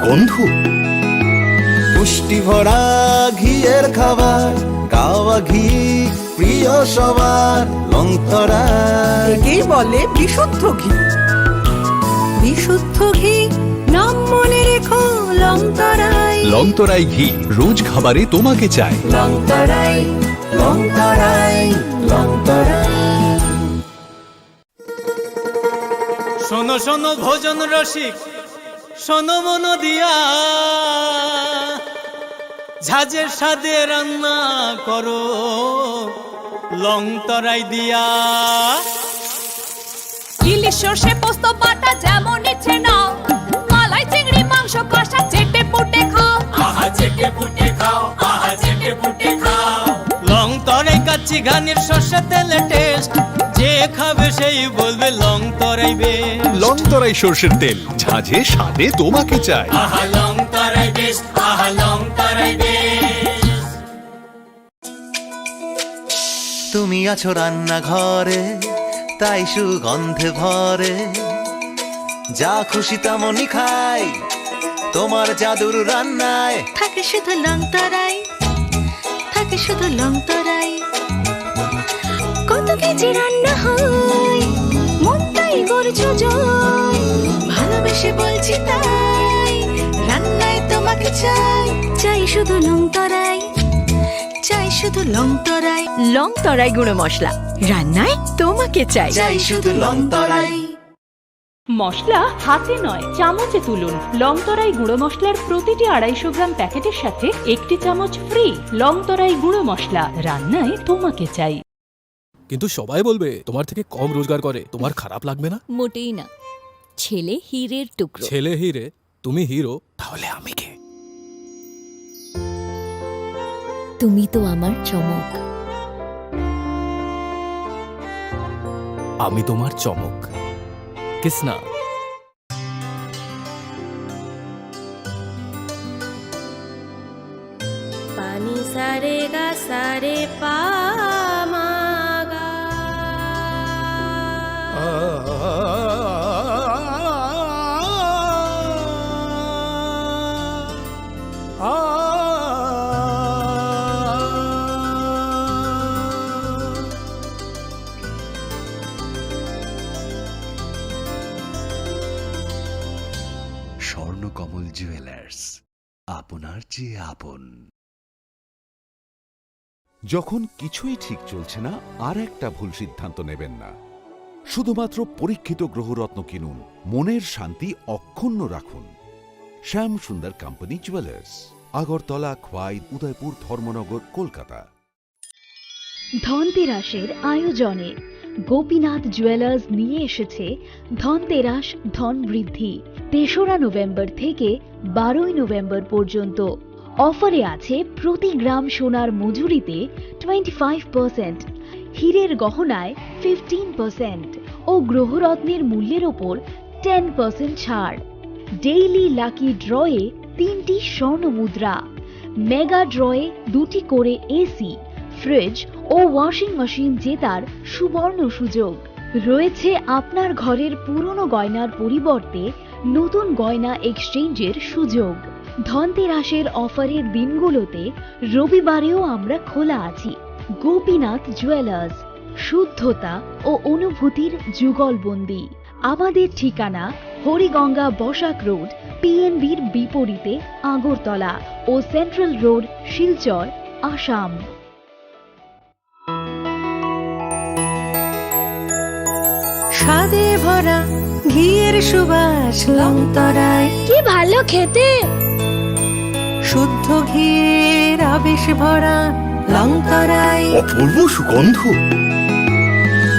সুগন্ধ, পুষ্টি ভরা ঘিয়ের খাবার, গাওয়া ঘি প্রিয় সবার, লংতরাই একেই বলে বিশুদ্ধ ঘি। বিশুদ্ধ ঘি নাম মনে রেখো, লংতরাই। লংতরাই ঘি রোজ খাবারে তোমাকে চাই। লংতরাই, লংতরাই, লংতরাই। শোনো শোনো ভোজন রসিক, শোনো মন দিয়া, ঝাঁঝের স্বাদে রান্না করো লংতরাই দিয়া। ইলিশ সর্ষে পোস্ত বাটা যেমন ইচ্ছে নাও, মালাই চিংড়ি মাংস কষা চেটে পুটে খাও। আহা চেটে পুটে খাও, আহা চেটে পুটে খাও। লংতরাই কাচ্চি ঘানির সর্ষে তেলে টেস্ট, যে খাবে সেই বলবে লংতরাই বেশ। লংতরাই সর্ষের তেল, ঝাঁঝে স্বাদে তোমাকে চাই। আহা লংতরাই বেশ, আহা লংতরাই বেশ। তুমি আছো রান্নাঘরে, তাই সুগন্ধে ভরে, যা খুশি তেমনই খাই তোমার জাদুর রান্নায়। থাকে শুধু লংতরাই, থাকে শুধু লংতরাই। কত কেজি রান্না হয়, মনটাই করছো জয়। ভালোবেসে বলছি তাই, রান্নায় তোমাকে চাই। চাই শুধু লংতরাই, চাই শুধু লংতরাই। লংতরাই গুঁড়ো মশলা, রান্নায় তোমাকে চাই। চাই শুধু লংতরাই। মশলা হাতে নয় চামচে তুলুন। লংতরাই গুঁড়ো মশলার প্রতিটি 250 গ্রাম প্যাকেটের সাথে 1টি চামচ ফ্রি। লংতরাই গুঁড়ো মশলা, রান্নায় তোমাকে চাই। কিন্তু সবাই বলবে তোমার থেকে কম রোজগার করে, তোমার খারাপ লাগবে না? মোটেই না, ছেলে হীরের টুকরো। ছেলে হিরে, তুমি হিরো, তাহলে আমি কে? তুমি তো আমার চমক। আমি তোমার চমক। কিসনা? পানি সারে গা সারে পা মা গা। স্বর্ণকমল জুয়েলার্স, আপনার চেয়ে আপন। যখন কিছুই ঠিক চলছে না, আর একটা ভুল সিদ্ধান্ত নেবেন না। শুধুমাত্র পরীক্ষিত গ্রহরত্ন কিনুন, মনের শান্তি অক্ষুণ্ণ রাখুন। শ্যাম সুন্দর কোম্পানি জুয়েলার্স, আগরতলা, খোয়াই, উদয়পুর, ধর্মনগর, কলকাতা। ধনতেরাসের আয়োজনে গোপীনাথ জুয়েলার্স নিয়ে এসেছে ধনতেরাস ধন বৃদ্ধি। 3রা নভেম্বর থেকে 12ই নভেম্বর পর্যন্ত অফারে আছে প্রতি গ্রাম সোনার মজুরিতে 25%, হীরের গহনায় 15% ও গ্রহরত্নের মূল্যের ওপর 10% ছাড়। ডেইলি লাকি ড্রয়ে 3টি স্বর্ণ মুদ্রা, মেগা ড্রয়ে 2টি করে এসি, ফ্রিজ ও ওয়াশিং মেশিন জেতার সুবর্ণ সুযোগ রয়েছে। আপনার ঘরের পুরনো গয়নার পরিবর্তে নতুন গয়না এক্সচেঞ্জের সুযোগ। ধনতেরাসের অফারের দিনগুলোতে রবিবারেও আমরা খোলা আছি। গোপীনাথ জুয়েলার্স, শুদ্ধতা ও অনুভূতির যুগলবন্দি। আমাদের ঠিকানা হরিগঙ্গা বসাক রোড, পিএনবির বিপরীতে, আগরতলা ও সেন্ট্রাল রোড, শিলচর, আসাম। স্বাদে ভরা ঘিয়ের সুবাস, লংতরাই। কি ভালো খেতে, শুদ্ধ ঘিয়ের আবেশ ভরা, লংতরাই। অপূর্ব সুগন্ধ,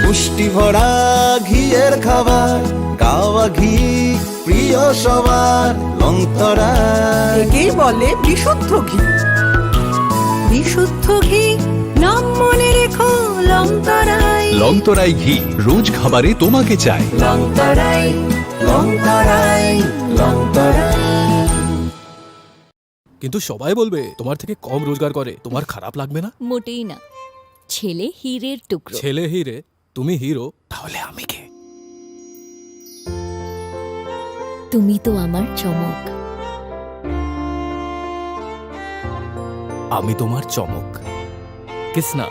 পুষ্টি ভরা ঘিয়ের খাবার, গাওয়া ঘি প্রিয় সবার, লংতরাই একেই বলে বিশুদ্ধ ঘি। বিশুদ্ধ ঘি নাম মনে রেখো, লংতরাই। লংতরাই ঘি রোজ খাবারে তোমাকে চাই। লংতরাই, লংতরাই, লংতরাই। কিন্তু সবাই বলবে তোমার থেকে কম রোজগার করে, তোমার খারাপ লাগবে না? মোটেই না, ছেলে হীরের টুকরো। ছেলে হিরে, তুমি হিরো, তাহলে আমি কে? তুমি তো আমার চমক। আমি তোমার চমক। Kisna.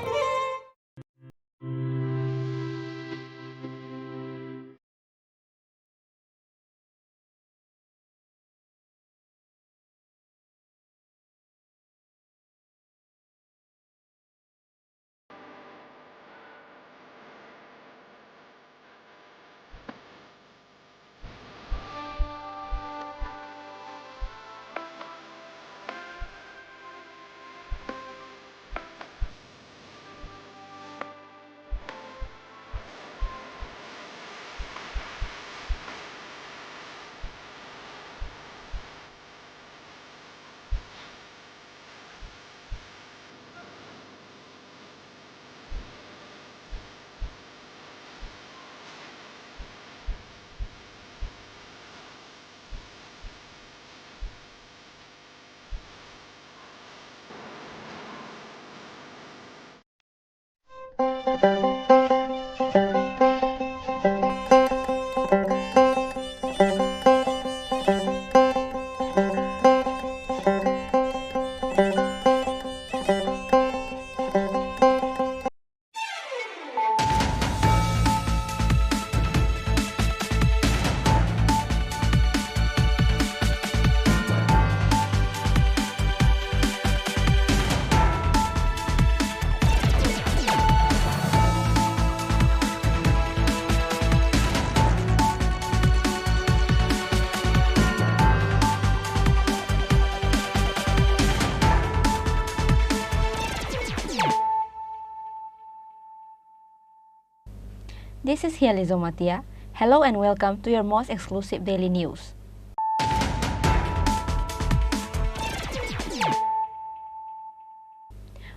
This is Hializo Matia. Hello and welcome to your most exclusive daily news.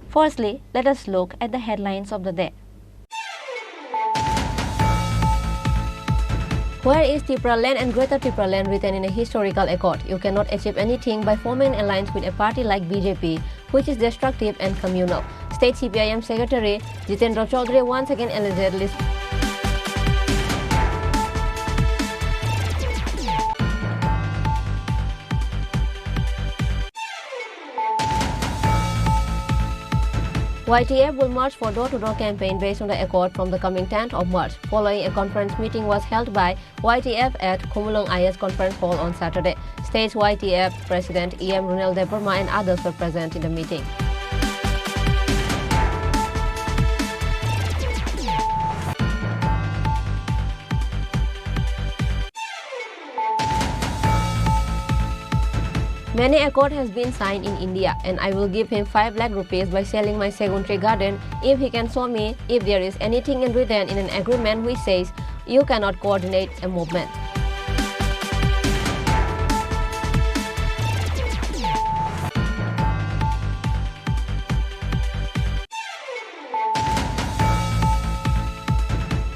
Firstly, let us look at the headlines of the day. Where is Tripura land and Greater Tripura land written in a historical accord? You cannot achieve anything by forming an alliance with a party like BJP, which is destructive and communal. State CPIM Secretary Jitendra Chaudhary once again allegedly YTF will march for door-to-door campaign based on the accord from the coming 10th of March. Following a conference meeting was held by YTF at Khumulong IS Conference Hall on Saturday. State YTF President EM Runel Deburma and others were present in the meeting. Many accord has been signed in India and I will give him 5 lakh rupees by selling my second tree garden if he can show me if there is anything in written in an agreement which says you cannot coordinate a movement.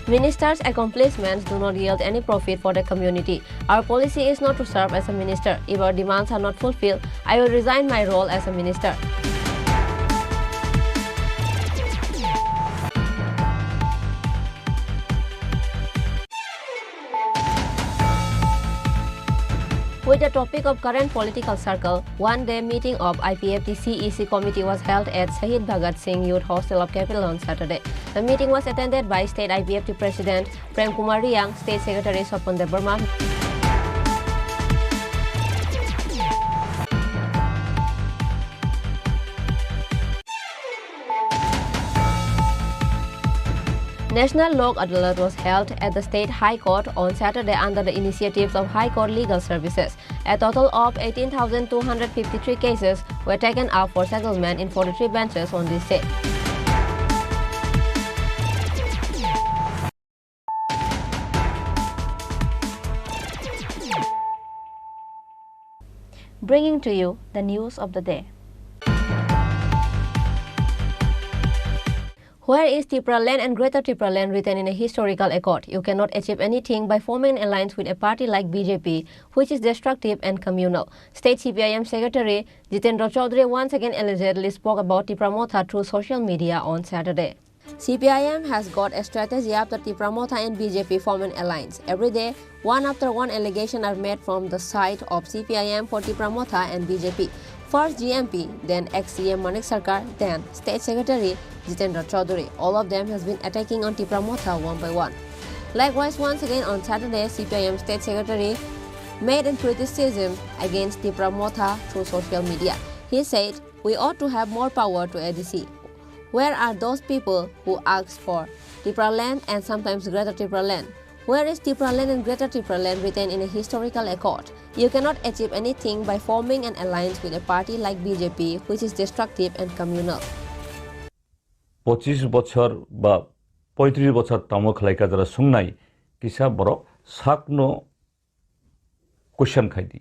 Ministers' accomplishments do not yield any profit for the community. Our policy is not to serve as a minister. If our demands are not fulfilled, I will resign my role as a minister. With the topic of current political circle, one-day meeting of IPFT CEC committee was held at Shahid Bhagat Singh Youth Hostel of Capital on Saturday. The meeting was attended by State IPFT President Prem Kumar Riang, State Secretary Swapan Deburma, National Lok Adalat was held at the State High Court on Saturday under the initiatives of High Court Legal Services. A total of 18,253 cases were taken up for settlement in 43 benches on this day. Bringing to you the news of the day. Where is Tripura land and Greater Tripura land written in a historical accord? You cannot achieve anything by forming an alliance with a party like BJP, which is destructive and communal. State CPIM Secretary Jitendra Chaudhary once again allegedly spoke about Tripura Motha through social media on Saturday. CPIM has got a strategy after Tripura Motha and BJP form an alliance. Every day, one after one allegation are made from the side of CPIM for Tripura Motha and BJP. First GMP, then ex-CM Manik Sarkar, then State Secretary Jitendra Chaudhary. All of them has been attacking on Tripura Motha one by one. Likewise, once again on Saturday, CPIM State Secretary made a criticism against Tripura Motha through social media. He said, "We ought to have more power to ADC. Where are those people who ask for Tripura land and sometimes Greater Tripura land? Where is Tripura land and Greater Tripura land written in a historical accord? You cannot achieve anything by forming an alliance with a party like BJP, which is destructive and communal." 25 বছর বা 35 বছর তামো খালাইকা যারা সুংনাই কিসা বড় সাকনো question খাইদি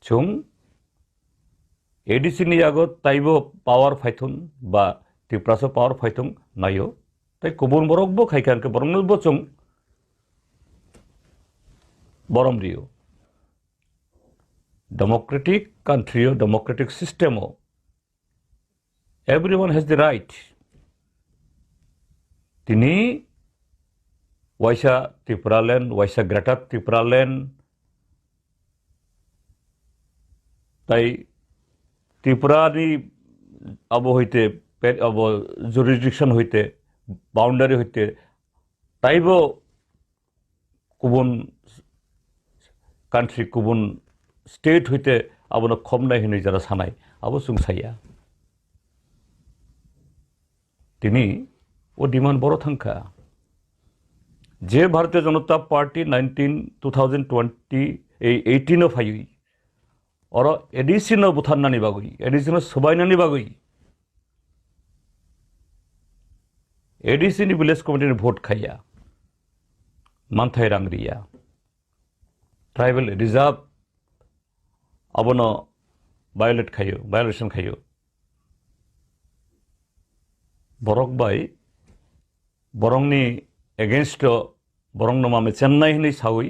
চুং ADC নি আগত তাইবো পাওয়ার ফাইথুন বা ত্রিপুরাসো পাওয়ার ফাইথুন নাইও তাই কুবুন বরকবো খাইকানকে বরংনলবো চুং বরম রিও ডেমোক্রেটিক কান্ট্রিও ডেমোক্রেটিক সিস্টেমও everyone has the right তিনি ওয়াইসা ত্রিপুরা ল্যান্ড ওয়াইসা গ্রেটার ত্রিপুরা ল্যান্ড তাই ত্রিপুরানি আব হইতে আব জুরিডিকশন হইতে বাউন্ডারি হইতে তাইব কুবুন কান্ট্রি কুবুন স্টেট হইতে আবনো খম নাই হিনি যারা সানাই আবো সুংসাইয়া তিনি ও ডিমান্ড বড় থাঙ্কা যে ভারতীয় জনতা পার্টি 2018 ফাইই और एडिसिनो बुथान्नानि बागै एडिसिनो सबाइनानि बागै एडिसिनि विलेज कमिटिनि भोट खाया मानथाय रांग्रिया ट्राइबल रिजर्व अबनो वायलेशन खायो बरक बाय बरंनि एगेंस्ट बरंनो मामे चेन्नाई हिनि सावै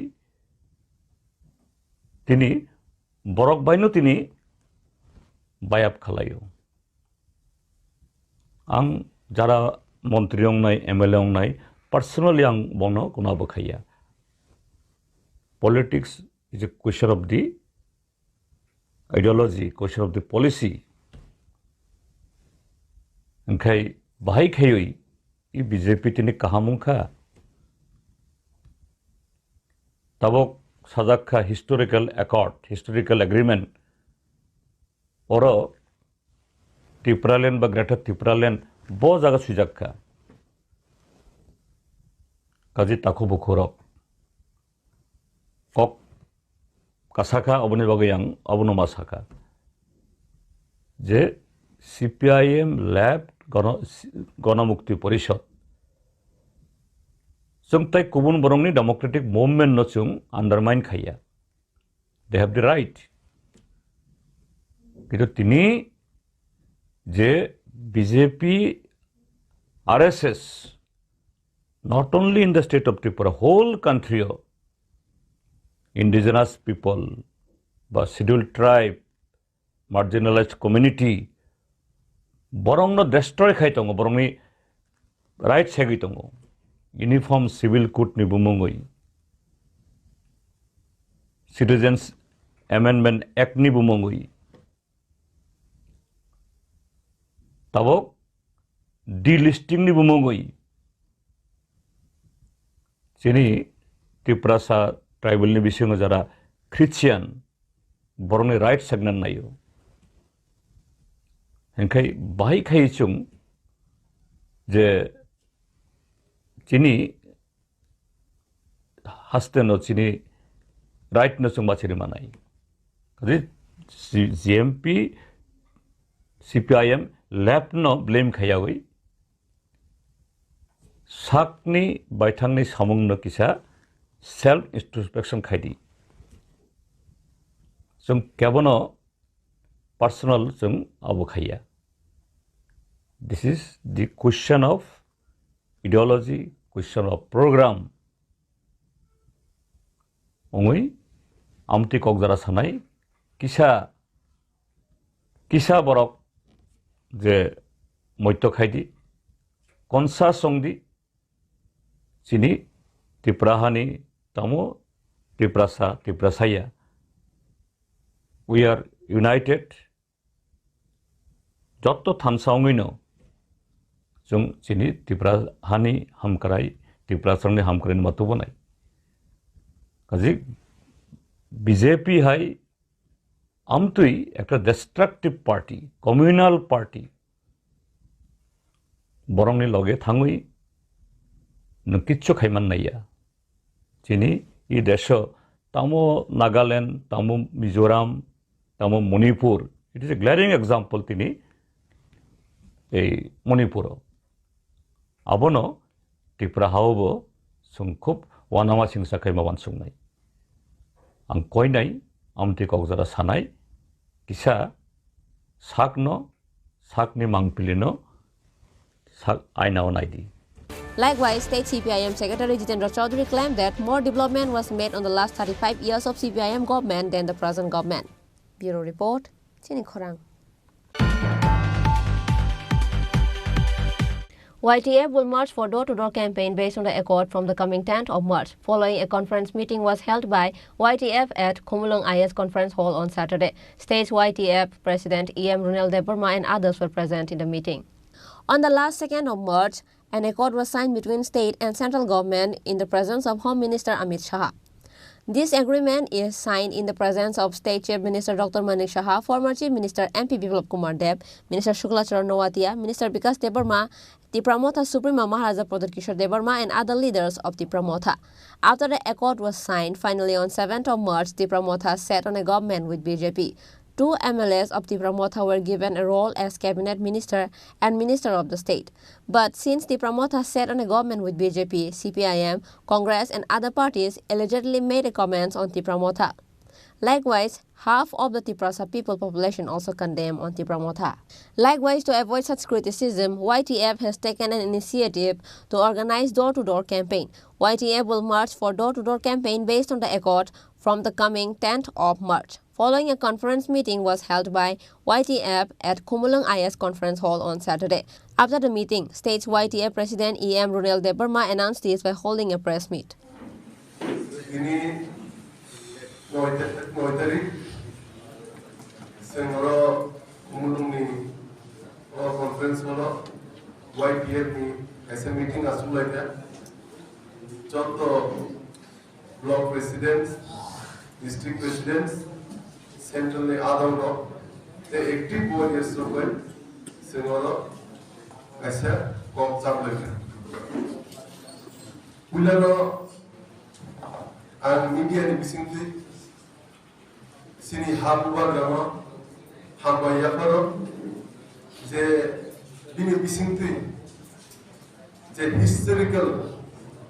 तिनि बरक बायनो तिनि बायाब खालायो आं जारा मंत्री अंनाय एमएलए अंनाय पर्सनली आं बनो गुनाबो खाया politics is a question of the ideology question of the policy ओंखाय बाहाय खायै इ बीजेपी तिनि काहामुंखा तबक साजाखा हिस्टोरिकल एकॉर्ड हिस्टोरिकल एग्रीमेंट और त्रिपुरालैंड बा ग्रेटर त्रिपुरालैंड बो जागा सुजाखा काजी ताखु बुखुरक कक कासाखा अबनि बागै आं अबनो मासाखा जे सीपीआईएम लेफ्ट गणमुक्ति परिषद जों ताई गुबुन बरंनि डेमोक्रेटिक मुभमेंट न जों अंडरमाइन खाया दे हैव द राइट किन्तु तिनि जे BJP RSS not only in the state of Tripura whole country indigenous people बा शेड्यूल्ड ट्राइब मार्जिनलाइज्ड कम्युनिटी बरंग डेस्ट्रय खाई दङ बरंनि राइट सेगि दङ यूनिफॉर्म सिविल कोड नि बुमुंगै सिटीजन्स अमेंडमेंट एक्ट नि बुमुंगै तबक डिलिस्टिंग नि बुमुंगै जेनि त्रिपुरासा ट्राइबल नि बिसिङो जारा क्रिश्चियन बरंनि राइट सेगनान नायो ओंखाय बाहाय खायचुं जे चिनी हास्तेनो चिनी राइट न जों बाचिरि मानाय जीएमपी सीपीआईएम लेफ्ट न ब्लेम खायावै साकनि बायथांनि सामुंनो किसा सेल्फ इंट्रोस्पेक्शन खायदि जों केबनो पर्सनल जों आबो खाया this is the question of ideology, question of program. Only amti kokjara sanai kisa borok je moito khaidi konsa songdi chini Triprahani tamo Triprasaya. We are united jotto thamsaungino jung chini Tripura hani hamkarai Tripura samne hamkarin matubo nai kaji BJP hai amtui ekta destructive party communal party borongni loge thangui nukitcho khaiman naiya chini I desho tamo Nagaland tamo Mizoram tamo Manipur it is a glaring example tini ei Manipur abono Tripura haubo sungkhup wanama singsa khaima wansungnai ang koinai amti kokjara sanai kisa sakno sakni mangpilino sak aina onaidi. Likewise, State CPIM Secretary Jitendra Chaudhary claimed that more development was made on the last 35 years of CPIM government than the present government. Bureau Report, Chini Khorang. YTF will march for door-to-door campaign based on the accord from the coming 10th of March. Following a conference meeting was held by YTF at Khumulung IS Conference Hall on Saturday. State YTF President E.M. Runel Deburma and others were present in the meeting. On the last 2nd of March, an accord was signed between state and central government in the presence of Home Minister Amit Shah. This agreement is signed in the presence of State Chief Minister Dr. Manik Shah, former Chief Minister MP Biplab Kumar Deb, Minister Shukla Charan Nowatia, Minister Vikas Deburma, Tripura Motha Suprema Maharaja Pradhat Kishore Deburma and other leaders of Tripura Motha. After the accord was signed, finally on 7th of March, Tripura Motha sat on a government with BJP. 2 MLAs of Tripura Motha were given a role as cabinet minister and minister of the state. But since Tripura Motha sat on a government with BJP, CPIM, Congress and other parties allegedly made a comments on Tripura Motha. Likewise, half of the Tripura people population also condemned on Tripura Motha. Likewise, to avoid such criticism, YTF has taken an initiative to organize door-to-door campaign. YTF will march for door-to-door campaign based on the accord from the coming 10th of March. Following a conference meeting was held by YTF at Khumulung IS Conference Hall on Saturday. After the meeting, State's YTF President E.M. Runel Deburma announced this by holding a press meet. Block presidents, district presidents, centrally Adamro, the active warriors of when Senora as a cop subletter. Ulano and media simply Sini Habuba Gama, Habayaparo, the Bini simply the historical,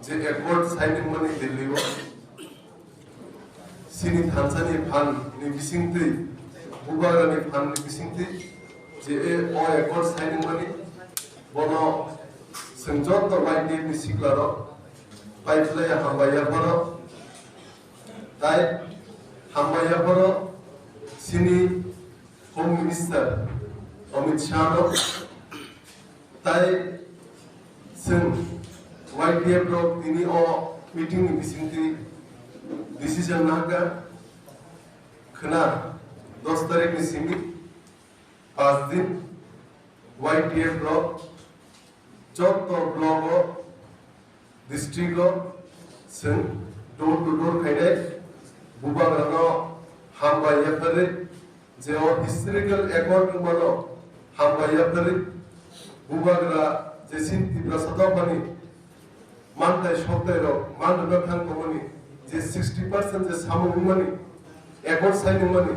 the accord signing money deliver. Sini Tanzania Pan Nibisingti, Bugara Pan Nibisingti, the all accord signing money, Bono, Senjot the White Name Siklaro, Paitlaya Hambayaparo, Tai Hambayaparo, Sini Home Minister, Amit Shah, Tai Sen White Name Block, Dini or meeting Nibisingti. Decision naga khana 10 तारीख में सीमित 5 दिन YTF block 14 block district से door to door खाइने बुबागरानो हम बायफरे जे historical accord मनो हम बायफरे बुबागरा जैसी तीव्र सदा बनी मानते शोकते रो मान रखन कोमनी जे 60% जे सामु money accord signing money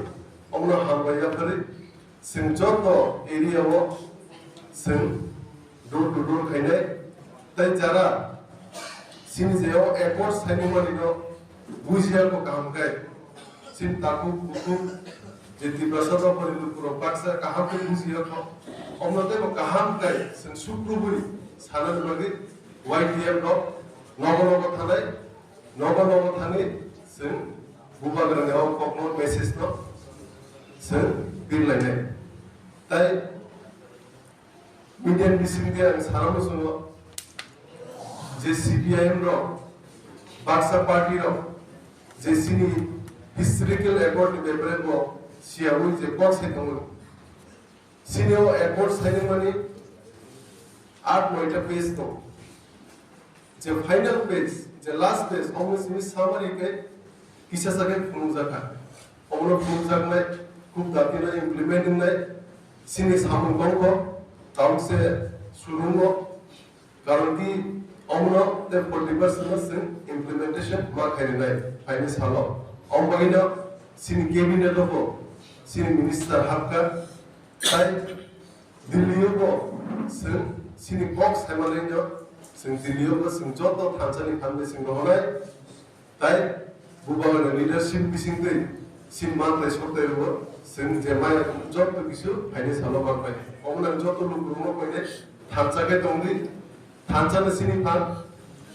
omna hambaya khari sinjoto area wo sin door to door khaine tai jara sin jeo accord signing money no bujia ko kaam kai sin taku buku jeti prasada parilu puro paksa kaha ko bujia ko omna te ko kaham kai sin sukruburi sanan bagi YTF no nogono thanai sin Bubagrang now cocknot message no sir bill line tai median disindia and saramu suno je CPIM ro Baksa party ro je sini historical accord ni bepre mo सियावै जे कल साइदोंमोन सिनियाव accord siding माने 8-9टा page दं जे final page जे last page अमनो सिनि सामारि के किसा सागे फुंजाखा अमनो फुंजाकनाय खूब दातिना implement होनाय सिनि सामुं दंखो टाउन से सुरुंगो कारण कि अमनो ते 40% से इम्प्लीमेंटेशन मा खायनाय फाइनेंस हालो अमबागिना सिनि कैबिनेट को सिनि मिनिस्टर हाबका ताई दिल्लीयो को सिनि बॉक्स हेमालयनो जों दिल्लीयाव जों जत थानसालि खालामनो जों दंनाय ताई बुबागान लिडारशिप बिसिंदै सिन मानथाय सप्तायाव जों जे माय जत किसु फाइनेंस हालो बारबाय अमना जत लुगुमो फैने थानसाके दंदि थानसाले सिनि फान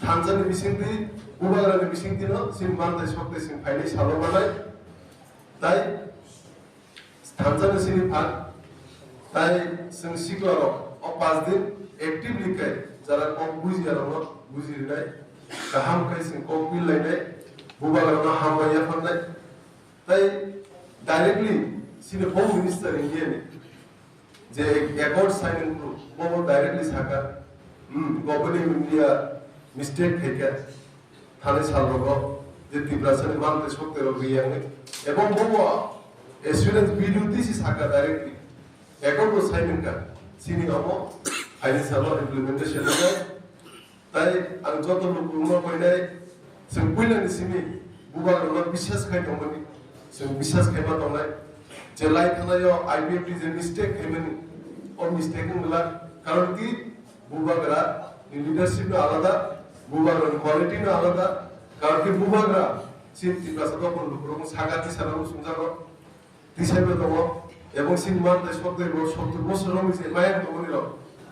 थानसाले बिसिंदै बुबागान बिसिंदिनो सिन मानथाय सप्ताय जों फाइनेंस हालो बारबाय ताई थानसाले सिनि फान ताई जों सिगाङाव 5 दिन एक्टिवली काय जरा कम बुजियारावनो बुजिनाय गाहाम कायसिं कम बिलायनाय बुबागारावनो हामबाया फाननाय ताई डाइरेक्टली सिने होम मिनिस्टर इंडियानि जे एकॉर्ड साइनिंग ग्रुप वो डाइरेक्टली साका गवर्नमेंट इंडिया मिस्टेक हैका थाने सालरोगो जे तिब्रासनि मानते सप्तायाव गैयाङै एबं वो एसुरेंस वीडियो दिसि साका डाइरेक्टली एकॉर्ड को साइनिंग का सिनि अमो फाइनेंस हालो इम्प्लीमेंटेशन होनाय ताई आं जत लुगुमो फैनाय जों फैनायनि सिनि बुबागारावनो बिसास खायदोंमोन जों बिसास खायबा दंनाय जे लाइ थानायाव आईपीएफटी जे मिस्टेक खायमोन अ मिस्टेक होनला कारण कि बुबागारा लीडरशिप आलादा बुबागारा क्वालिटी आलादा कारण कि बुबागारा सिन तिब्रासनो को लुगुमो सागाति साराव सुंजागो दिसाइबो दङ এবং সিনমান দেশ পথে 70 বছর হইছে মায়ের দমনির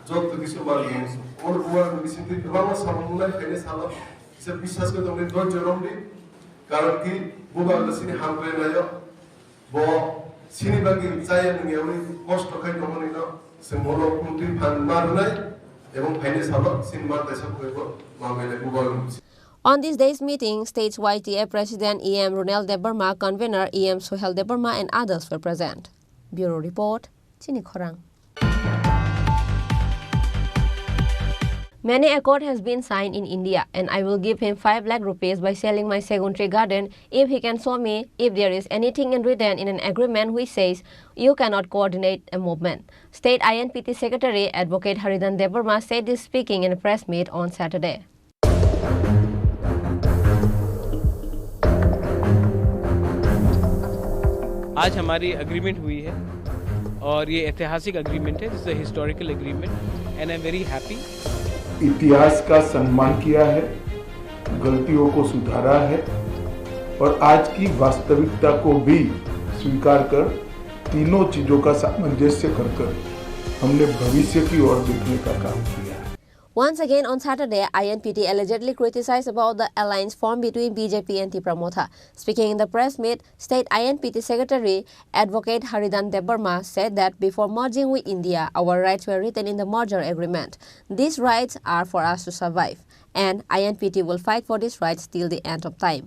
যত কিছু মার গেছে ওর বুয়ার বিসিতে বাবা সামুলাই ফেলে সালা সে বিশ্বাস করে তুমি ধৈর্য রমলি কারণ কি বুবার সিনি হামলে নায় ব সিনি বাকি চাই নিয়ে কষ্ট খাই দমনির সে মনো কুন্টি ফান মার নাই এবং ফাইনে সালা সিনমান দেশ পথে মামেলে বুবার On this day's meeting, States YTA President EM Runel Debarma, Convener EM Sohel Debarma and others were present. Bureau Report, Chini Khorang. Many accord has been signed in India and I will give him 5 lakh rupees by selling my secondary garden if he can show me if there is anything in written in an agreement which says you cannot coordinate a movement. State INPT Secretary Advocate Haridan Debarma said this speaking in a press meet on Saturday. आज हमारी agreement हुई है और ये ऐतिहासिक agreement है, this is a historical agreement and I am very happy. इतिहास का सम्मान किया है, गलतियों को सुधारा है और आज की वास्तविकता को भी स्वीकार कर तीनों चीजों का सामंजस्य कर हमने भविष्य की ओर देखने का काम किया। Once again on Saturday, INPT allegedly criticized about the alliance formed between BJP and Tipramotha. Speaking in the press meet, State INPT Secretary Advocate Haridan Debarma said that before merging with India, our rights were written in the merger agreement. These rights are for us to survive, and INPT will fight for these rights till the end of time.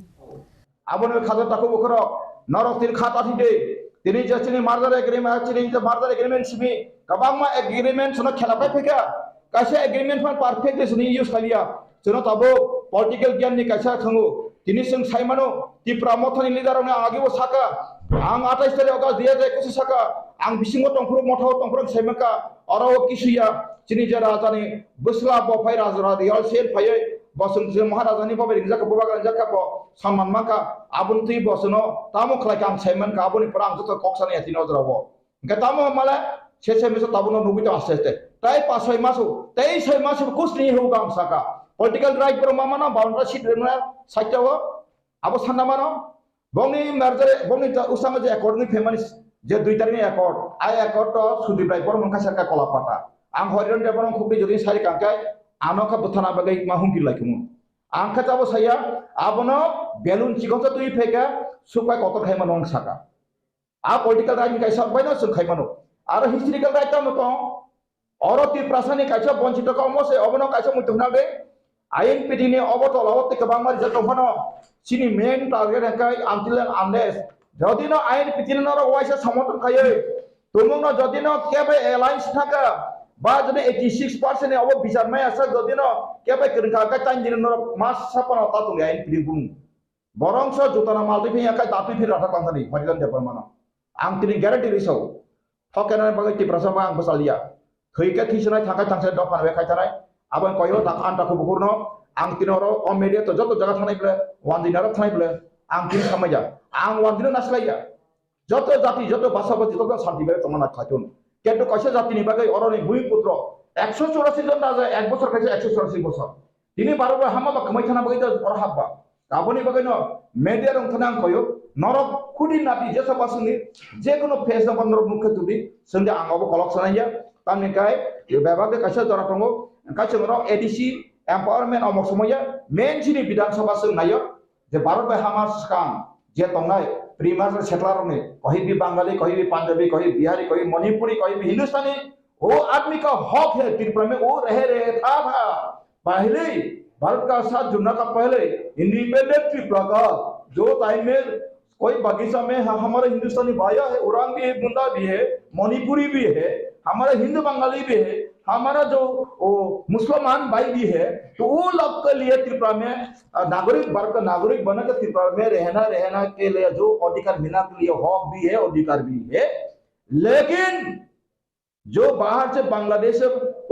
कैसे agreement पर perfectly सुनी use खालिया जोनो तबो political ज्ञान नि कैसा थंगो तिनि जों साइमानो तिप्रामथनि लिडारनो आगे वो साका आं 28 तारिख अगस्त 2021 साका आं बिसिंगो टंफ्रो मथाव टंफ्रो साइमाका अराव किसुया जिनि जरा जानि बसला बफाय राजरा रियल सेल फायै बसं जों महाराजानि बाबे रिंजाका बबागान जाका समान माका आबुनति बसनो तामो खलाय आं साइमान का आबुनि पर आं जतो कक्सानि याति नजरावो गतामो माला सेसे मेसो ताबुनो नुबितो आस्ते ताई 5-6 मासो ताई 6 मासो कुछ नहीं होगा हम साका पॉलिटिकल राइट पर मामाना बाउंड्री सीट रेना साइटव अब सान्ना मानो बंगनी मर्जर बंगनी उसांग जे अकॉर्ड नि फेमानि जे 2 तारिखनि अकॉर्ड आइ अकॉर्ड तो सुदीप राय पर मनका सरका कलापाटा आं हरिरन देबरन खुबि जदि सारि कांकाय आनका बथाना बगै माहुंकि लाइकमु आं खाताबो साया आबनो बेलुन चिगोस तुइ फेका सुपाय कत खायमानो आं साका आ पॉलिटिकल राइट नि कायसा बायना सुन खायमानो आरो हिस्टोरिकल राइट तो मतो औरती प्रासानि कायसा वंचित कमसे अबनो कायसा मुतुनाबे आईएनपीटी ने अबतलावते कबांमारि जतफानो सिनि मेन टारगेट है until and unless যদি না আইন পিছিয়ে ওয়াইসে সমর্থন খাইয়ে তুমি না যদি না কেবে এলায়েন্স থাকা বা যদি 86% অব বিচার মাই আছে যদি না কেবে কেনকা টাইম দিন মাস সাপানো তা তুমি আইন পিড়ি বুম বরংস জুতানা মালদি ফিয়া কাই তাপি ফির রাখা কান্তানি মারিলান দেবার মানা आं तिनी ग्यारेंटी रिसौ थकेनाय बागै तिप्रासा मा आं बसालिया थैके थिसनाय थांखाय थांसे दखान वे खायथानाय आबन कयो दाखा आन्टाखौ बुखुरनो आं तिनरो अन मीडिया तो जतो जगह थानाय ब्ले वान दिनार थानाय ब्ले आं तिन खामाया आं वान दिन नासलाया जतो जाति जतो भाषाबती जतो शांति बे तमना खायथुन केतु कयसे जातिनि बागै अरनि बुइ पुत्र 184 जन राजा एक बছর खायसे 184 বছর तिनी बारबो हामा खमाय थाना बागै अर हाबबा गाबनि बागै न मीडिया रं थाना आं कयो नरक खुदी नापि जेसा बासुनि जे कोनो फेस नम्बर नरक मुख तुबि संगे आंगाबो कलक सनाया तामनिकाय बेबागे कायसे जरा दङ कायसे न एडीसी एम्पावरमेन्ट अमक समया मेन सिनि विधानसभा सं नायो जे भारत बे हामा स्काम जे तंनाय प्रीमार सेटलारने कहीं भी बंगाली कहीं भी पंजाबी कहीं बिहारी कहीं मणिपुरी कहीं भी हिंदुस्तानी वो आदमी का हक है त्रिपुरा में वो रहे था पहले भारत का 7 जून का पहले इंडिपेंडेंट त्रिपुरा का जो टाइम में कोई बगीचा में हमारे हिंदुस्तानी भाइया है उरांग भी है मुंडा भी है मणिपुरी भी है हमारे हिंदू बंगाली भी है हमारा जो मुसलमान भाई भी है तो वो लोग के लिए त्रिपुरा में नागरिक भारत का नागरिक बनकर त्रिपुरा में रहना के लिए जो अधिकार मिलने के लिए हक भी है अधिकार भी है लेकिन जो बाहर से बांग्लादेश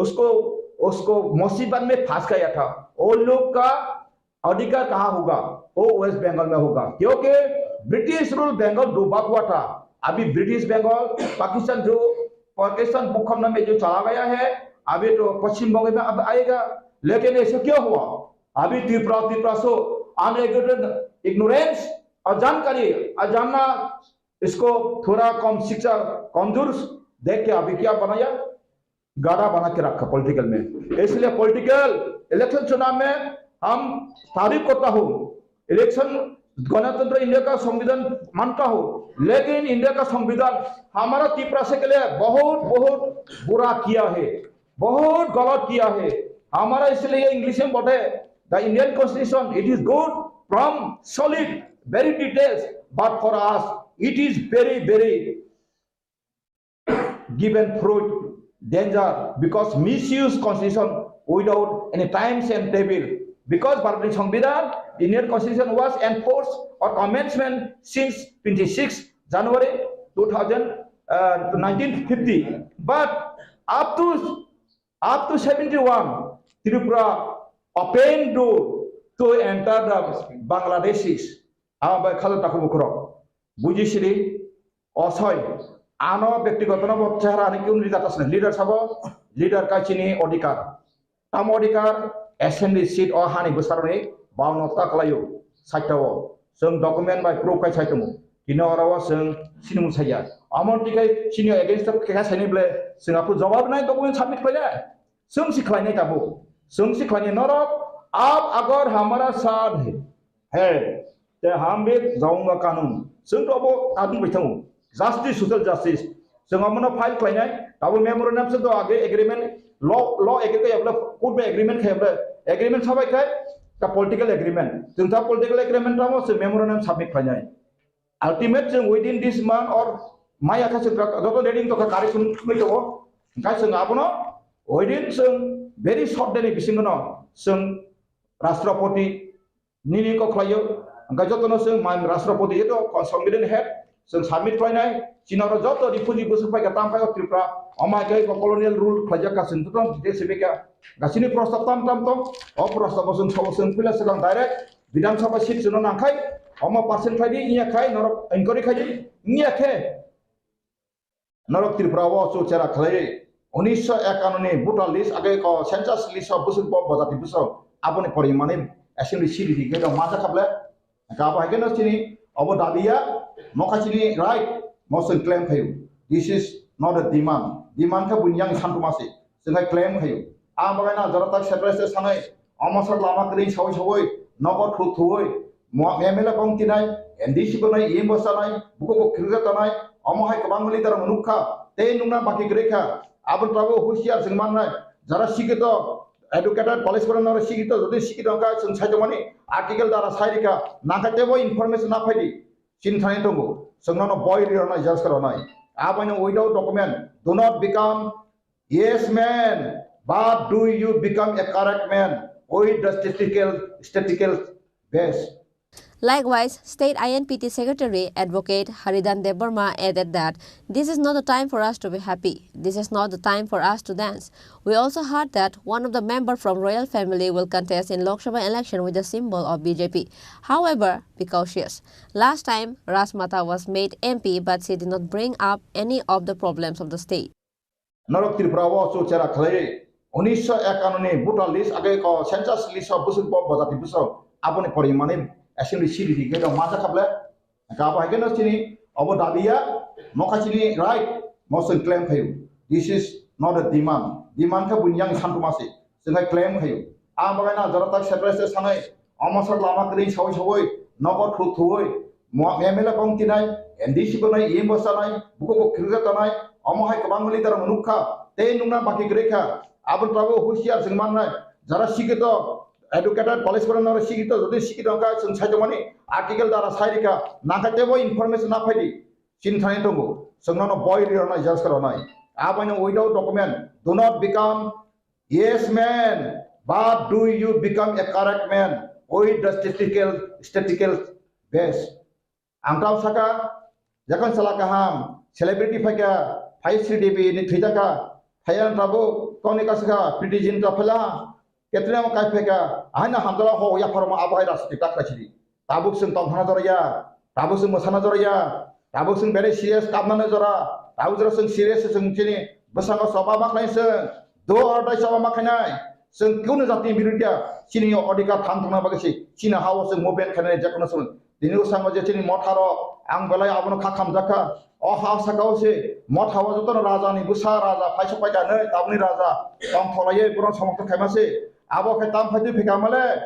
उसको मुसीबत में फंस गया था वो लोग का अधिकार कहाँ होगा वो वेस्ट बंगाल में होगा क्योंकि ब्रिटिश रूल बंगाल डूबा हुआ था अभी ब्रिटिश बंगाल पाकिस्तान भूखंड में जो चला गया है अभी तो पश्चिम बंगाल में अब आएगा लेकिन ऐसा क्यों हुआ अभी त्रिपुरा सो अनएजुकेटेड इग्नोरेंस और जानकारी जानना इसको थोड़ा कम शिक्षा कमजोर देख के अभी क्या बनाया गाड़ा बना के रखा पॉलिटिकल में इसलिए पॉलिटिकल इलेक्शन चुनाव में हम तारीफ करता हूँ इलेक्शन गणतंत्र इंडिया का संविधान मानता हूँ लेकिन इंडिया का संविधान हमारा त्रिपुरा से के लिए बहुत बुरा किया है बहुत गलत किया है हमारा इसलिए इंग्लिश में बोलते the Indian constitution it is good from solid very details but for us it is very given fruit danger because misuse constitution without any times and table because Bharatiya Samvidhan Indian constitution was enforced or commencement since 26 January 1950 but up to 71 Tripura opened door to enter the Bangladeshis our khala takubukro bujishiri osoy आनो व्यक्तिगत न चेहरा ने क्यों leader तसने leader सब leader का चिनी अधिकार ताम अधिकार असेंबली सीट और हानि बसारने बावनो तकलायो साइटो जों डकुमेन्ट बाय प्रूफ काय साइटमु किनो अरावा जों सिनिमु साया अमर टिकै सिनियो अगेंस्ट केका साइनिब्ले जोंहाबो जवाब नाय डकुमेन्ट सबमिट खायले जों सिखलायनाय दाबो जों सिखलायनाय नरक अब अगर हमारा साथ है ते हम भी जाऊंगा कानून जों तो अब कानून बैठो Justice, social justice. So, I'm going to file claim. Now, we memorandum से तो आगे agreement law एक के अपना court में agreement है अपना agreement सब एक है का political agreement. तो था political agreement रामो से memorandum submit करना है. Ultimate से within this month और माय आकाश से जो तो डेटिंग तो का कार्य सुन में तो काय से आपनो within से very short day बिसिंग ना से राष्ट्रपति निनी को खायो का जो तो ना से माय राष्ट्रपति ये तो संविधान है जों सबमिट खायनाय चिनारो जत रिफुजी बसफाय का ताम फाय त्रिपुरा अमाय कॉलोनियल रूल खायजा का सिंतन जेसेबेका गासिनि प्रस्ताव ताम तो अ प्रस्ताव जों सबों फैला सिगां डाइरेक्ट विधानसभा सीट जों नांखाय अमा परसेंट फायदि इया खाय नरक इंक्वायरी खायदि इया खे नरक त्रिपुरा व चोचेरा खाय 1951 नि भोटार लिस्ट आगे को सेंसस लिस्ट ऑफ बुसुन बजाति बुसो आपने परिमाने असेंबली सीट के द माजा खाबले का बायगेन सिनि अब दाबिया Mokachini right, most claim kayu. This is not a demand. Demand ka bunyang santumasi. Sengai claim kayu. Amagana jarata separate sanai. Amasar lama kering sawi. Nogot thuoi. Memela kong tinai. Endisi konai imbosanai. Buko kirga tanai. Amahai kabanguli tar manukha. Te nuna baki greka. Abun trago husiar singmanai. Jara sikito. Educated police koran sikito. Jodi sikito ka sensai jomani. Article dara sairika. Nakatebo information na phaidi. चिन्तानै दङ Sengno boy rionai just karonai. Abano without document. Do not become yes man, but do you become a correct man with the statistical base. Likewise, State INPT Secretary Advocate Haridan Debarma added that this is not the time for us to be happy. This is not the time for us to dance. We also heard that one of the members from royal family will contest in Lok Sabha election with the symbol of BJP. However, be cautious. Last time, Rasmata was made MP, but she did not bring up any of the problems of the state. Norok Tripura so chera khlai 1951 voter list age ko census list of busun pop bajati buso apone parimane assembly city ke do maja khable ka ba ke no chini obo dabiya moka chini right motion claim khayu. This is not a demand ka bunyang santumase sengai claim khayu a bagana jarata separate sanai amasar lama kri sawai sawai nogo thu thuoi memela kong tinai ndc ko nai em bosanai buko ko kirga tanai amahai kabangli tar manukha te nungna baki grekha abon prabo husiar singman nai jara sikito educated college ko na sikito jodi sikito ka sung sajomani article dara sairika nakate bo information na phaidi chin thani tongo sungno boy rionai just karonai abano without document. Do not become yes man, but do you become a correct man with the statistical base. Angkau saka jakan salah kaham celebrity faga 5CDB ni thijaka hayan rabo konika saka pretijin tapala ketra mo kai faga ana hamdala ho ya forma abai ras tikak rachidi tabuk sing tom hana doraya tabuk sing masana doraya tabuk sing very serious kamna jora tahu jera sing serious sing chini besanga soba maklai sing do ordai soba maklai sing kuno jati birudia chini odika thangthana bagasi china hawa sing movement khane jakono sung dinu sango je chini motharo ang belai abono khakam jaka o ha sakau se mothawa jotono raja ni busa raja paisa paika nei tabuni raja tong tholaye puron samakto khaimase abo khai tam phaitu phikamale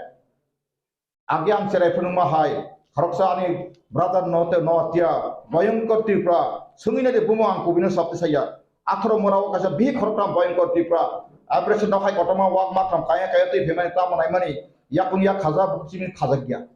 agyam serai phunuma hai kharoksa ani brother note notia Bhayankar Tripura sungine de bumo ang kubino sapte saya athro morao kasa bi khorokram Bhayankar Tripura abrese no khai kotama wak makram kaya tu phemani ta manai mani yakun yak khaza bukchimi khazagya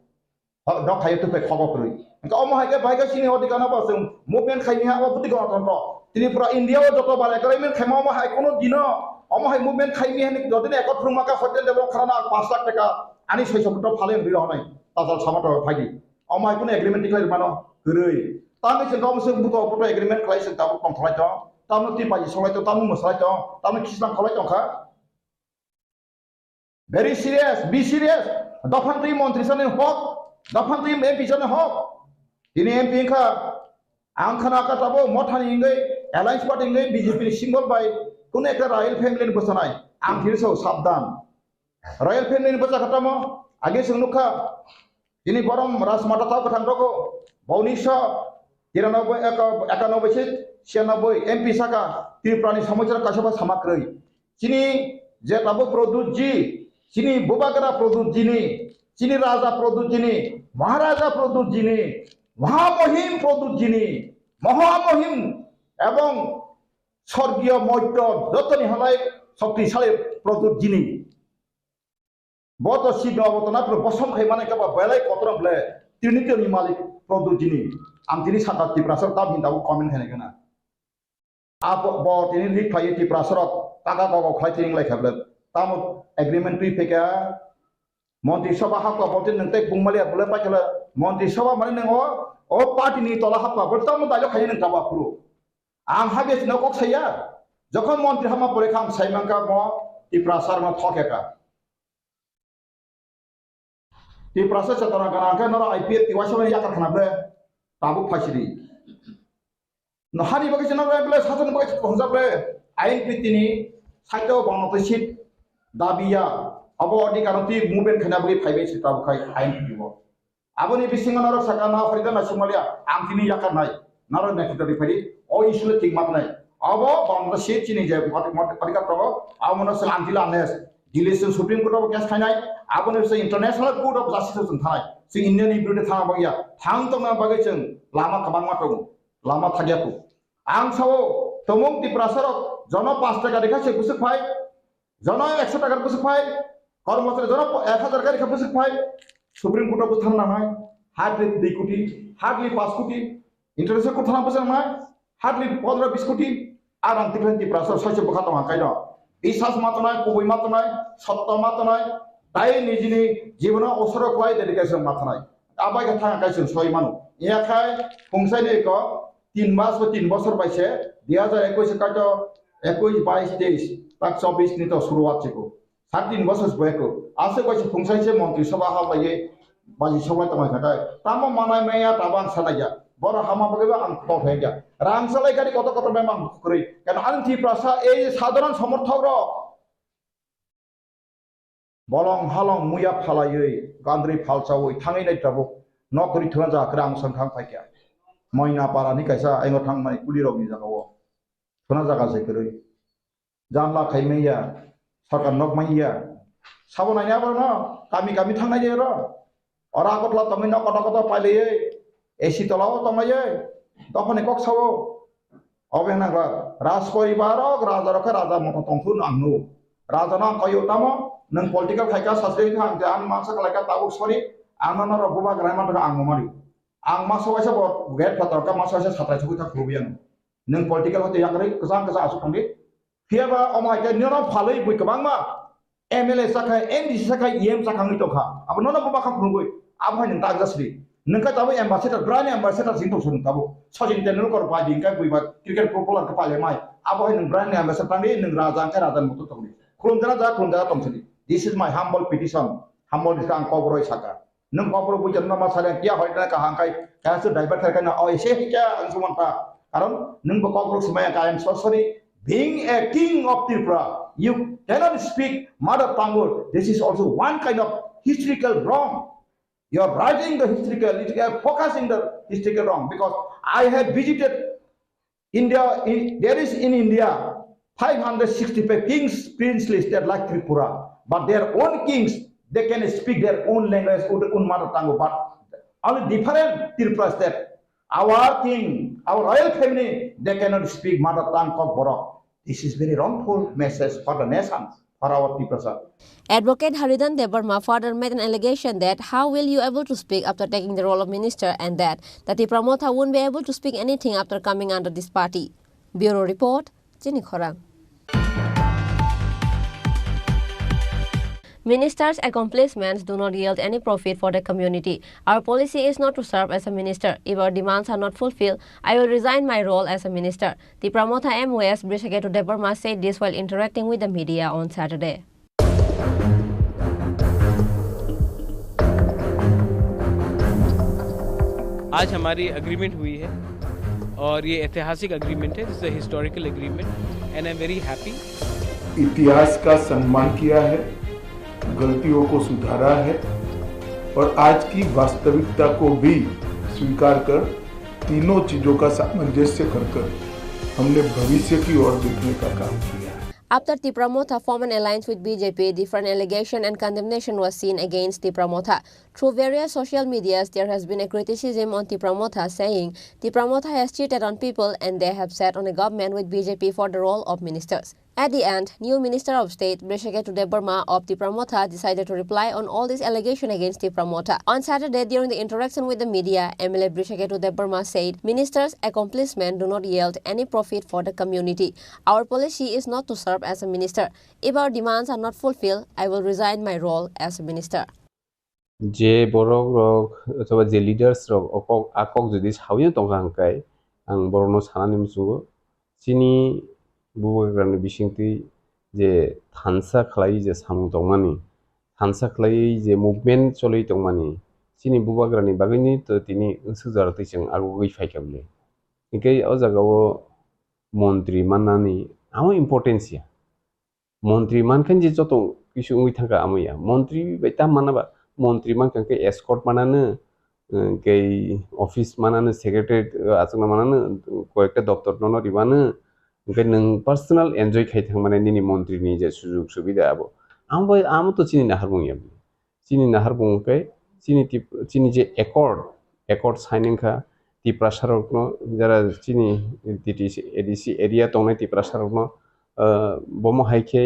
no khai tu pe khogokri ka omahai ke bhaiga sini odikana ba sung movement khai ni ha ba puti kono tonto Tripura India o joto bale kare men khai ma hai kono dino omahai movement khai ni hani jodine ekot fruma ka hotel develop kharana 5 lakh taka ani 600 phalen biro honai tajal samato phaidi omahai kono agreement declare mano gurui tami sing kom sing buto buto agreement klai sing tabu tong tholai to tamu ti pai solai to tamu masalai to tamu kisang kholai to kha very serious be serious dafan ti montri sane hok dafan ti MP sane hok ini MP kha ang khana ka tabo mothani ingai alliance party ingai BJP symbol bai kuno ekta royal family ni bosanai ang thir so sabdan royal family ni bosa khatamo age sing nukha ini borom rasmata ta kathang roko Baunisha 91 96 MP saka Tripura ni samajara kasaba samakroi sini je tabo produce ji sini bubagara produce ji ni sini raja produce ji ni maharaja produce ji ni মহামহিম প্রদূত যিনি মহামহিম এবং স্বর্গীয় মৈত্র যতনি হলাই শক্তিশালী প্রদূত যিনি বত সিদ্ধ অবতনা বসম খাই মানে কাবা বেলাই কতরম বলে তৃণীয় মালিক প্রদূত যিনি আম তিনি সাতা ত্রিপুরাসর তাম হিন্দাবো কমেন্ট খানে কেনা আপ ব তিনি লিখ ফাই ত্রিপুরাসর টাকা গগ খাই তিং লাই খাবলে তাম এগ্রিমেন্ট তুই ফেকা মন্ত্রিসভা হাক বলতে নতে বুংমালিয়া বলে পাইছলে মন্ত্রিসভা মানে নং ও পার্টি নি তলা হাক বলতে মো দাইলো খাই নং তাবা পুরো আং হাবেস ন কক ছাইয়া যখন মন্ত্রী হামা পরে খাম সাইমাঙ্কা ম ত্রিপুরাসর ম থকেকা ত্রিপুরাসর চতনা গানাকে নর আইপিএল তিওয়াসবে ইয়াকা খানাবে তাবু ফাইছিরি নহারি বকে জনবে বলে শাসন বকে পহজাবে আইন পিতিনি সাইতো বানতে seat দাবিয়া abo adikaranti movement khana bagi phaibe sita bukai ain pibo aboni bisinga naro sakana farida na somalia amtini yakar nai naro nekita phari o isule tik mat nai abo bangla se chini je adika probo amono se antila anes dilation supreme court of case khanai aboni se international court of justice sun thanai se indian ibrude thana bagia thang tongna bagai chung lama kabang ma tong lama thagya tu ang sao tomong tiprasarok jono 5 taka dekha se busuk phai jono 100 takar busuk phai কর্মচারী জন 1000 গাড়ি খাবসে পাই supreme court অবস্থান না হয় hardly 2 কোটি hardly 5 কোটি international को थाना पसंद माय हार्डली 15-20 कोटी आराम तिकलन तिप्रा ससे बखा तमा कायनो বিশ্বাস মাতনায় কবই মাতনায় সত্য মাতনায় তাই নিজনি জীবন অসর কলাই ডেডিকেশন মাতনায় আবাই থাকা কাইছেন ছয় মানু ইয়াখাই ফংসাইনে ক 3 মাস বা 3 বছর পাইছে 2021 কাটো 21 22 23 তাক 24 নিতো শুরুয়াত ছিকো 3.5 বছর বয়কো আছে কইছে ফংসাইছে মন্ত্রী সভা হাবাইয়ে বাজি সবাই তমাই খাটায় তাম মানাই মাইয়া তাবাং সালাইয়া বড় হামা বগেবা আম কত হয়ে যা রাং সালাই গাড়ি কত কত মেমাং করি কেন আনতি প্রাসা এই সাধারণ সমর্থক র বলং হালং মুয়া ফালাयै গান্দ্রি ফালচাওই থাঙै নাইতাबो নকরি থনা যা রাং সংখাং ফাইকা ময়না পারানি কাইसा आइनो थांनाय कुलिरगनि जागाव थना जागा जेकरै जानला खाइमैया सरकार नकमाइया साबनायना बरन गामि गामि थांनाय जे र अरा गतला तमै न कत कत पाइलैयै एसी तलाव तमायै तखने कक सावो अबेनागा राज परिवार राजा राजा मत तंथु नांनु राजा ना कयो तम नों पॉलिटिकल खायका सासे थां जान मासा खालायका ताबुक सरी आंना र बुबा ग्रामा था आंगो मारि आं मासो वाइसा बर गेट फातर का मासो वाइसा साथाय सुबि था खुबियां नों पॉलिटिकल होते याकरै गोजान गोजान आसु थांदि फियाबा अमाय के निरा फालै बुइ गोबां मा एमएलए साखाय एमडीसी साखाय एम साखांनि तखा अब ननो बुबा खा खुंगुइ आबहाय नों तागजासरि नोंका ताबो एम्बासेडर ब्रान्ड एम्बासेडर सिं तोसन ताबो सचिन तेंदुलकर बादि का बुइबा क्रिकेट पपुलर का पाले माय आबहाय नों ब्रान्ड एम्बासेडर तांदि नों राजा का राजा मत तंदि खुलुमजाना जा खुलुमजाना तंसदि this is my humble petition humble this आं कबरय साका नों कबर बुइजन मा साले किया होयना का हांकाय कासो ड्राइवर थारखाना अ एसे हिका आं सुमनता कारण नों बो कबर समाया का एम सरी being a king of Tripura you cannot speak mother tongue word this is also one kind of historical wrong. You are writing the historical, you are focusing the historical wrong because I have visited India. There is in India 565 kings, princely state like Tripura, but their own kings they can speak their own language, own mother tongue, but only different Tripura state. Our king, our royal family, they cannot speak mother tongue of Borok. This is very wrongful message for the nation. For our people, sir. Advocate Haridan Debarma further made an allegation that how will you able to speak after taking the role of minister and that the promoter won't be able to speak anything after coming under this party. Bureau Report, Chini Khorang. Ministers' accomplishments do not yield any profit for the community. Our policy is not to serve as a minister. If our demands are not fulfilled, I will resign my role as a minister. The promoter MOS Brishiketu Debarma said this while interacting with the media on Saturday. आज हमारी agreement हुई है और ये ऐतिहासिक agreement है this is a historical agreement and I am very happy इतिहास का सम्मान किया है गलतियों को सुधारा है और आज की वास्तविकता को भी स्वीकार कर तीनों चीजों का सामंजस्य कर हमने भविष्य की ओर देखने का काम किया। After the promoter formed an alliance with BJP, different allegation and condemnation was seen against the promoter. Through various social medias, there has been a criticism on the promoter saying the promoter has cheated on people and they have sat on a government with BJP for the role of ministers. At the end, new Minister of State Brishiketu Debarma of the promoter decided to reply on all these allegations against the promoter. On Saturday, during the interaction with the media, MLA Brishiketu Debarma said, ministers' accomplishments do not yield any profit for the community. Our policy is not to serve as a minister. If our demands are not fulfilled, I will resign my role as a minister. जे बरक अथवा जे lidars आकक जुदि सावयो दंगांकाय आं बरनो सानानै मुसुगो चिनि बुबग्रानि बिसिंति जे थानसा खलाई जे सामु दंमानि थानसा खलाई जे movement चलै दंमानि चिनि बुबग्रानि बागैनि तो तिनि सुजारतैजों आगु गैफायखाबले इकै अ जागाव मन्त्रि माननानि आमो इम्पोर्टेन्सिया मन्त्रि मानखान जे जतो किसु उइ थांगा आमैया मन्त्रि बायता मानाबा मन्त्रि मानखान के एस्कर्ट मानानो कै अफिस मानानो सेक्रेटारियेट आजना मानानो कयेकटा दप्तर ननो रिबानो ओंखाय नों पार्सोनाल एन्जय खायथां माने निनि मन्त्रिनि जे सुजुग सुबिदा आबो आमो तो चिनि नाहारबुंया चिनि नाहारबुंखाय चिनि जे एकर्ड साइनिंखा त्रिपुरा सारकनो जरा चिनि एडिसि एरिया दंनाय त्रिपुरा सारकनो बम हायखे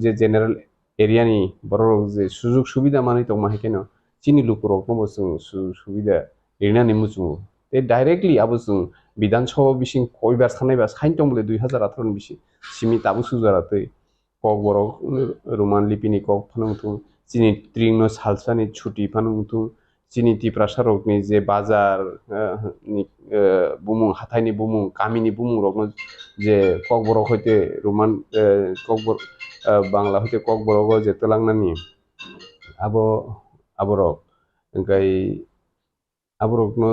जे जेनेरेल एरियानि बरक जे सुजुग सुबिदा माने दंमा हायखेनो चिनि लुकुरकनो बसुं सुबिदा लिरनानै मुसुङो ते डाइरेक्टली आबो जों विधानसभा बिसिं कयबार साननायबा साइन दंबोले 2018 बिसि सिमी ताबो सुजारातै कक बरक रोमान लिपिनि कक फानुंथुं चिनि त्रिंनो सालसानि छुटी फानुंथुं चिनि तिप्रासारकनि जे बाजार नि बुमुं हाथाइनि बुमुं गामिनि बुमुं रकनो जे कक बरक हयते रोमान कक बर बांला हयते कक बरक जे तलांनानि आबो आबरक ओंखाय आबरकनो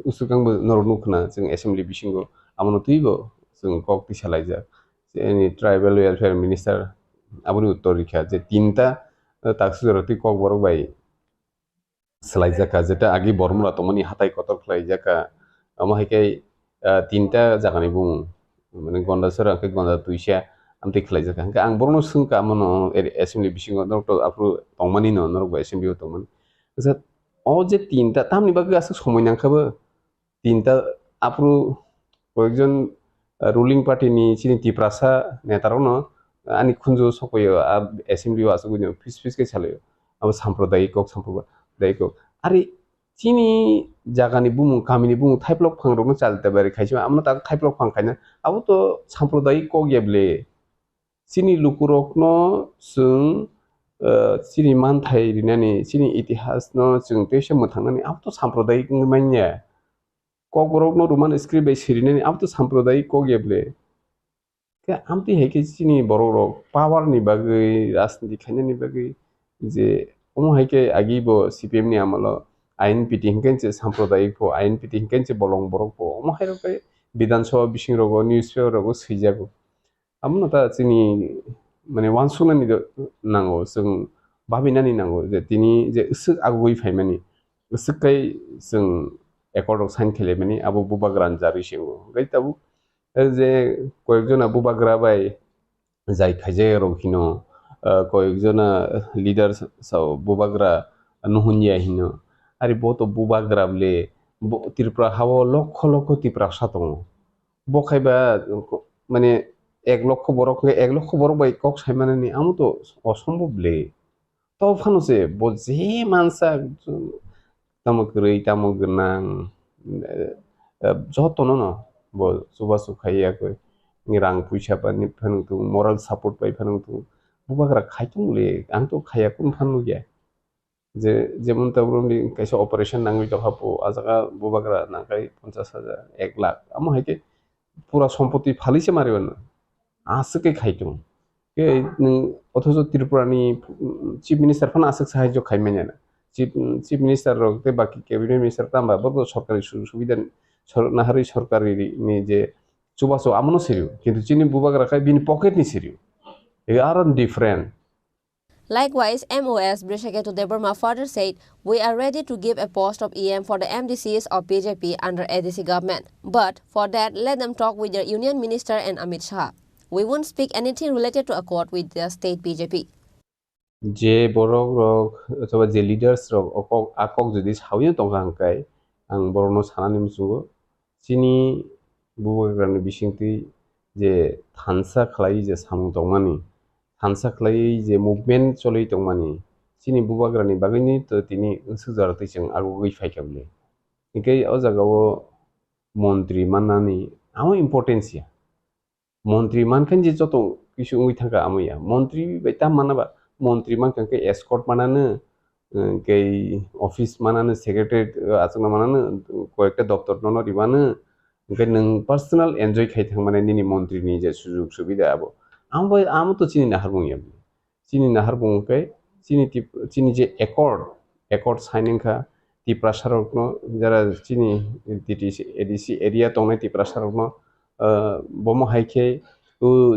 उसुकांबो नरनुखना जों एसेम्बली बिसिंगो आमनो तुइबो जों कक तिसालाइजा जेनि ट्राइबल वेलफेयर मिनिस्टार आबुनि उत्तर रिखा जे तीनटा ताकसुजरति कक बरक बाय सलाइजाका जेटा आगि बरमुला तमनि हाथाइ कतक खलाइजाका अमहायकै तीनटा जागानि बुं माने गन्दासरा के गन्दा तुइसा आमते खलाइजाका हांका आं बरनो सुंका मनो एसेम्बली बिसिंगो नरतो आफु तंमानि न नरबा एसेम्बली तंमन जा अ जे तीनटा तामनि बागै आसो समयनांखाबो तीनटा आफु कयजन रुलिं पार्टीनि चिनि तिप्रासा नेतारनो आनि खुंजो सखयो एसेम्बली आसो गुनो फिस फिस के सालायो अब साम्प्रदायिक साम्प्रदायिक आरे चिनि जागानि बुमु गामिनि बुमु थाइप्लक फांरनो चालते बारे खाइसो आमनो ता थाइप्लक फांखायना अब तो साम्प्रदायिक को गेबले चिनि लुकुरकनो जों चिनि मानथाइ रिनानि चिनि इतिहासनो जों तेसे मथांनानि अब तो साम्प्रदायिक मान्या कक बरकनो रोमान स्क्रिप्ट बाय सिरिनानि अब तो साम्प्रदायिक को गेबले के आमति हेके चिनि बरक पावर नि बागै राजनीति खायनानि बागै जे अमो हेके आगिबो सीपीएम नि आमलो आइन पिटि हिंकेनसे साम्प्रदायिक फो आइन पिटि हिंकेनसे बलं बरक फो अमो हेरकै विधानसभा बिसिं रगो न्यूज़पेपर रगो सैजागो आमनो ता चिनि माने वानसुनानि नांगो जों बाबिनानि नांगो जे तिनि जे इसु आगुइ फाइमानि इसुकै जों एकर्ड साइन खेलेमानि आबो बुबाग्रान जारिसिंगो गैताबु जे कयेकजना बुबाग्रा बाय जाय खाइजे रखिनो कयेकजना लिडार साव बुबाग्रा नुहुनिया हिनो आरे बहुत बुबाग्राबले त्रिपुरा हाव लक्ष लक्ष तिप्रासा दङ बखायबा माने 1 लक्ष बरक बाय कक साइमानानि आमो तो असम्भवले तो फानुसे बजे मानसा तामगरै तामगनां जतनो न ब सुबा सुखायाखै रां फैसा पानि फानुथु मोरल सपोर्ट पाइ फानुथु बुबाग्रा खाइथुंले आं तो खायाखुन फानु गया जे जेमन तब्रमनि कैसे ऑपरेशन नांगै दहापो आजागा बुबाग्रा नांगाय 50,000 1 लाख आमो हायके पूरा सम्पत्ति फालिसे मारिबन आसके खाइथुं के अथच त्रिपुरानि चीफ मिनिस्टर फन आसक साहाय्य खाइमायाना चीफ मिनिस्टर रखते बाकी कैबिनेट मिनिस्टर तांबा बरबो सरकारि सुबिदा नाहारि सरकारि नि जे चुबासो आमनो सिरियो किन्तु चिनि बुबाग्रा खाय बिनि पकेट नि सिरियो they are different. Likewise, MOS Brishake Deborma further said, "We are ready to give a post of EM for the MDCs of BJP under ADC government. But for that, let them talk with their union minister and Amit Shah. We won't speak anything related to accord with the state BJP." जे बरक अथवा जे lidars आकक जुदि सावयो तंगांखाय आं बरनो सानानि मुसुगो चिनि बुबाग्रानि बिसिंति जे थानसा खलाय जे सामु दंमानि थानसा खलाय जे movement चलै दंमानि चिनि बुबाग्रानि बागैनि तो तिनि सुजारतैजों आगु गैफायखाबले इकै अ जागाव मन्त्रि माननानि आमो इम्पोर्टेन्सिया मन्त्रि मानखान जे जतो किसु उइ थांगा आमैया मन्त्रि बायता मानाबा मन्त्रि मानखान के एस्कॉर्ट मानानो कै ऑफिस मानानो सेक्रेटारिएट आचना मानानो कयेकटा दफ्तर ननो रिबानो ओंखाय नों पर्सनल एन्जय खायथां माने निनि मन्त्रिनि जे सुजुग सुबिदा आबो आमो तो चिनि नाहार बुंखाय चिनि जे एकॉर्ड साइनिंगखा तिप्रासारकनो जरा चिनि एडीसी एरिया तंनाय तिप्रासारकनो बमो हायखे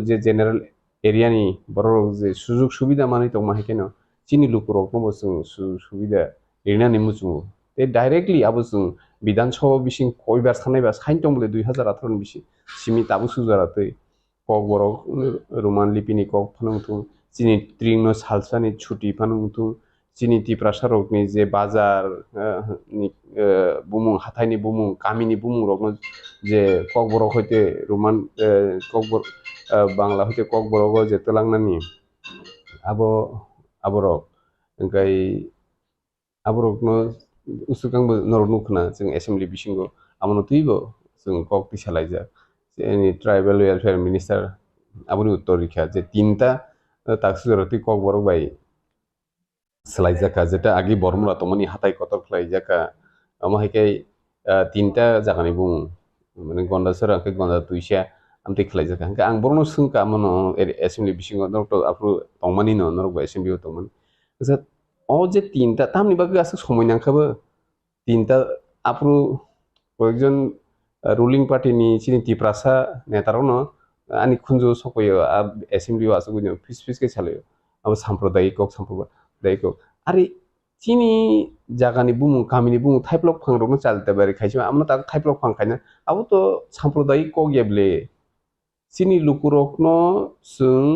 जे जेनेरेल एरियानि बरक जे सुजुग सुबिदा माने तंमा हायखेनो चिनि लुकुरकनो जों सुजुग सुबिदा लिरनानै मुजुङो ते डाइरेक्टली आबो जों विधानसभा बिसिं कयबार साननायबा साइन दंबोले 2018 बिसि सिमी ताबो सुजारातै कक बरक रोमान लिपिनि कक फानुथुं चिनि त्रिंनो सालसानि छुटी फानुथुं चिनि तिप्रासारकनि जे बाजार नि बुमुं हाथाइनि बुमुं गामिनि बुमुं रकनो जे कक बरक हयते रोमान कक बांला हयते कक बरक जे तलांनानि आबरक ओंखाय आबरकनो उसुकांबो नरनुखना जों एसेम्बली बिसिंगो amano tuibo जों kok ti salaijak ni tribal welfare minister aboni uttor rikha je tinta taksujara tui kok borok bai salaijaka jeta agi bormura tomani hatai kotor khlaijaka amo haike tinta jagani bung mane gonda sara ke gonda tuisha amte khlaijaka hangka ang borno sungka amano assembly bisingo doctor apru tongmani no norok bai assembly tongmani je o je tinta tamni bagi asuk সময় নাংখাবো tinta apru কয়েকজন ruling party ni chini tiprasa netarono ani khunju sokoyo assembly wa asuguni fis ke chalayo abo samprodayik ari chini jagani bumu kamini bumu thaiplok phangrokno chalte bari khaisima amna ta thaiplok phang khaina abo to samprodayik kok yeble chini lukurokno sung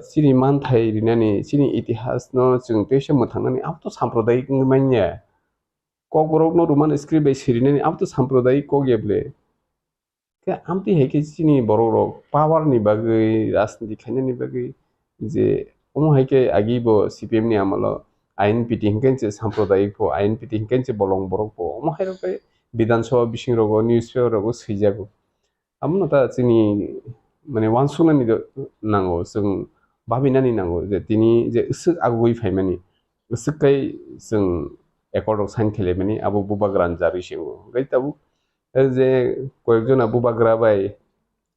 chini manthai rinani chini itihas no chung tese muthanani abo to samprodayik ngmanya kok borokno roman script bai sirinani abo to samprodayik kok yeble ke amti heke chini borok power ni bagai rajniti khainani bagai je omo heke agibo CPM ni amalo ain piti hingkenche samprodayik po ain piti hingkenche bolong borok po omo hairokai বিধান সভা বিসিং রোগ newspaper রোগ সইজাগো আমনো তা চিনি মানে ওয়ানসুনানি নাंगौ जों बाबिनानि नांगौ जे दिनि जे इसु आगुइ फाइमानि इसुकै जों एकर्ड साइन खेलेमानि आबो बुबाग्रान जारि सिंगो गैताबु जे कयेकजना बुबाग्रा बाय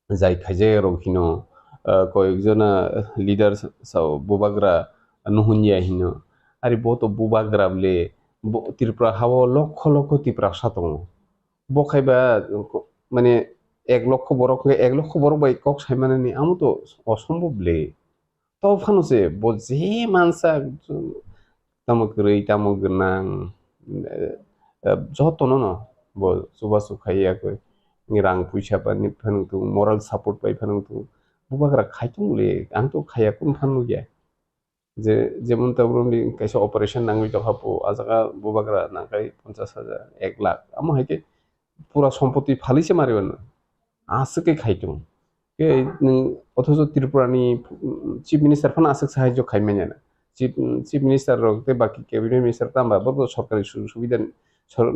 जाय खाइजे रंखिनो कयेकजना लिडार साव बुबाग्रा नुहुनिया हिनो आरि बतो बुबाग्राबले त्रिपुरा हाव लक्ष लक्ष त्रिपुरासा दङ बखायबा माने 1 লক্ষ বরক 1 লক্ষ বরক বাই কক সাইমানানি আমো তো অসম্ভবলে তো ফানুসে বজে মানসা তামকরই তামগনাং যতন ন ব সুবাসু খাইয়া কই রাং পয়সা পানি ফানুতু মোরাল সাপোর্ট পাই ফানুতু বুবাগ্রা খাইতুলে आं তো খাইয়া কোন ফানু গিয়া যে যেমন তাবরনি কাইসা অপারেশন নাঙ্গই দহাপো আজাগা বুবাগ্রা নাঙ্গাই 50,000 1 লাখ আমো হাইকে পুরা সম্পত্তি ফালিছে মারিবেন आसके खाइतुं के अथच त्रिपुरानि चीफ मिनिस्टर फन आसक साहाय्य खाइमान्याना चीफ मिनिस्टर रखते बाकी कैबिनेट मिनिस्टर तांबा बरको सरकारी सुबिदा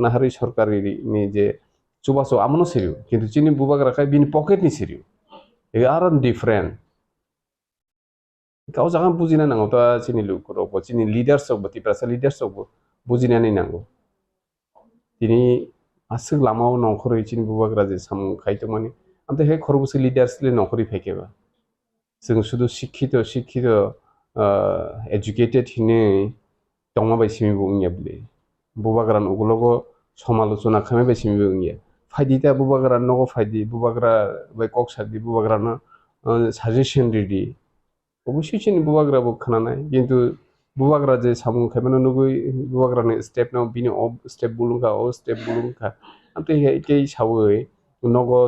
नाहारि सरकारी नि जे चुबासो आमनो सिरिउ किन्तु चिनि बुबाग्रा खाय बिनि पकेट नि सिरिउ ए आर डिफरेंट गाव जागा बुजिना नांगौ ता चिनि लुकरो चिनि leaders of Tripura leaders of बुजिनानै नांगौ दिनि आसक लामाव नखरै चिनि बुबाग्रा जे साम खाइतुमानि आमते हे खरबुसि लिडार्स ले नखरि फेकेबा जों शुद्ध शिक्षित एजुकेटेड हिने दंमा बायसिमि बुंयाबले बुबाग्रान उगलगो समालोचना खामे बायसिमि बुंया फाइदिता बुबाग्रान नगो फाइदि बुबाग्रा बाय कक्सादि बुबाग्रान साजेशन रेडी अबश्य चिनि बुबाग्रा बो खानानाय किन्तु बुबाग्रा जे सामु खायमानो नुगै बुबाग्रानि स्टेप न बिनि of step बुलुंगा a step बुलुंगा Amte हे के सावै नगो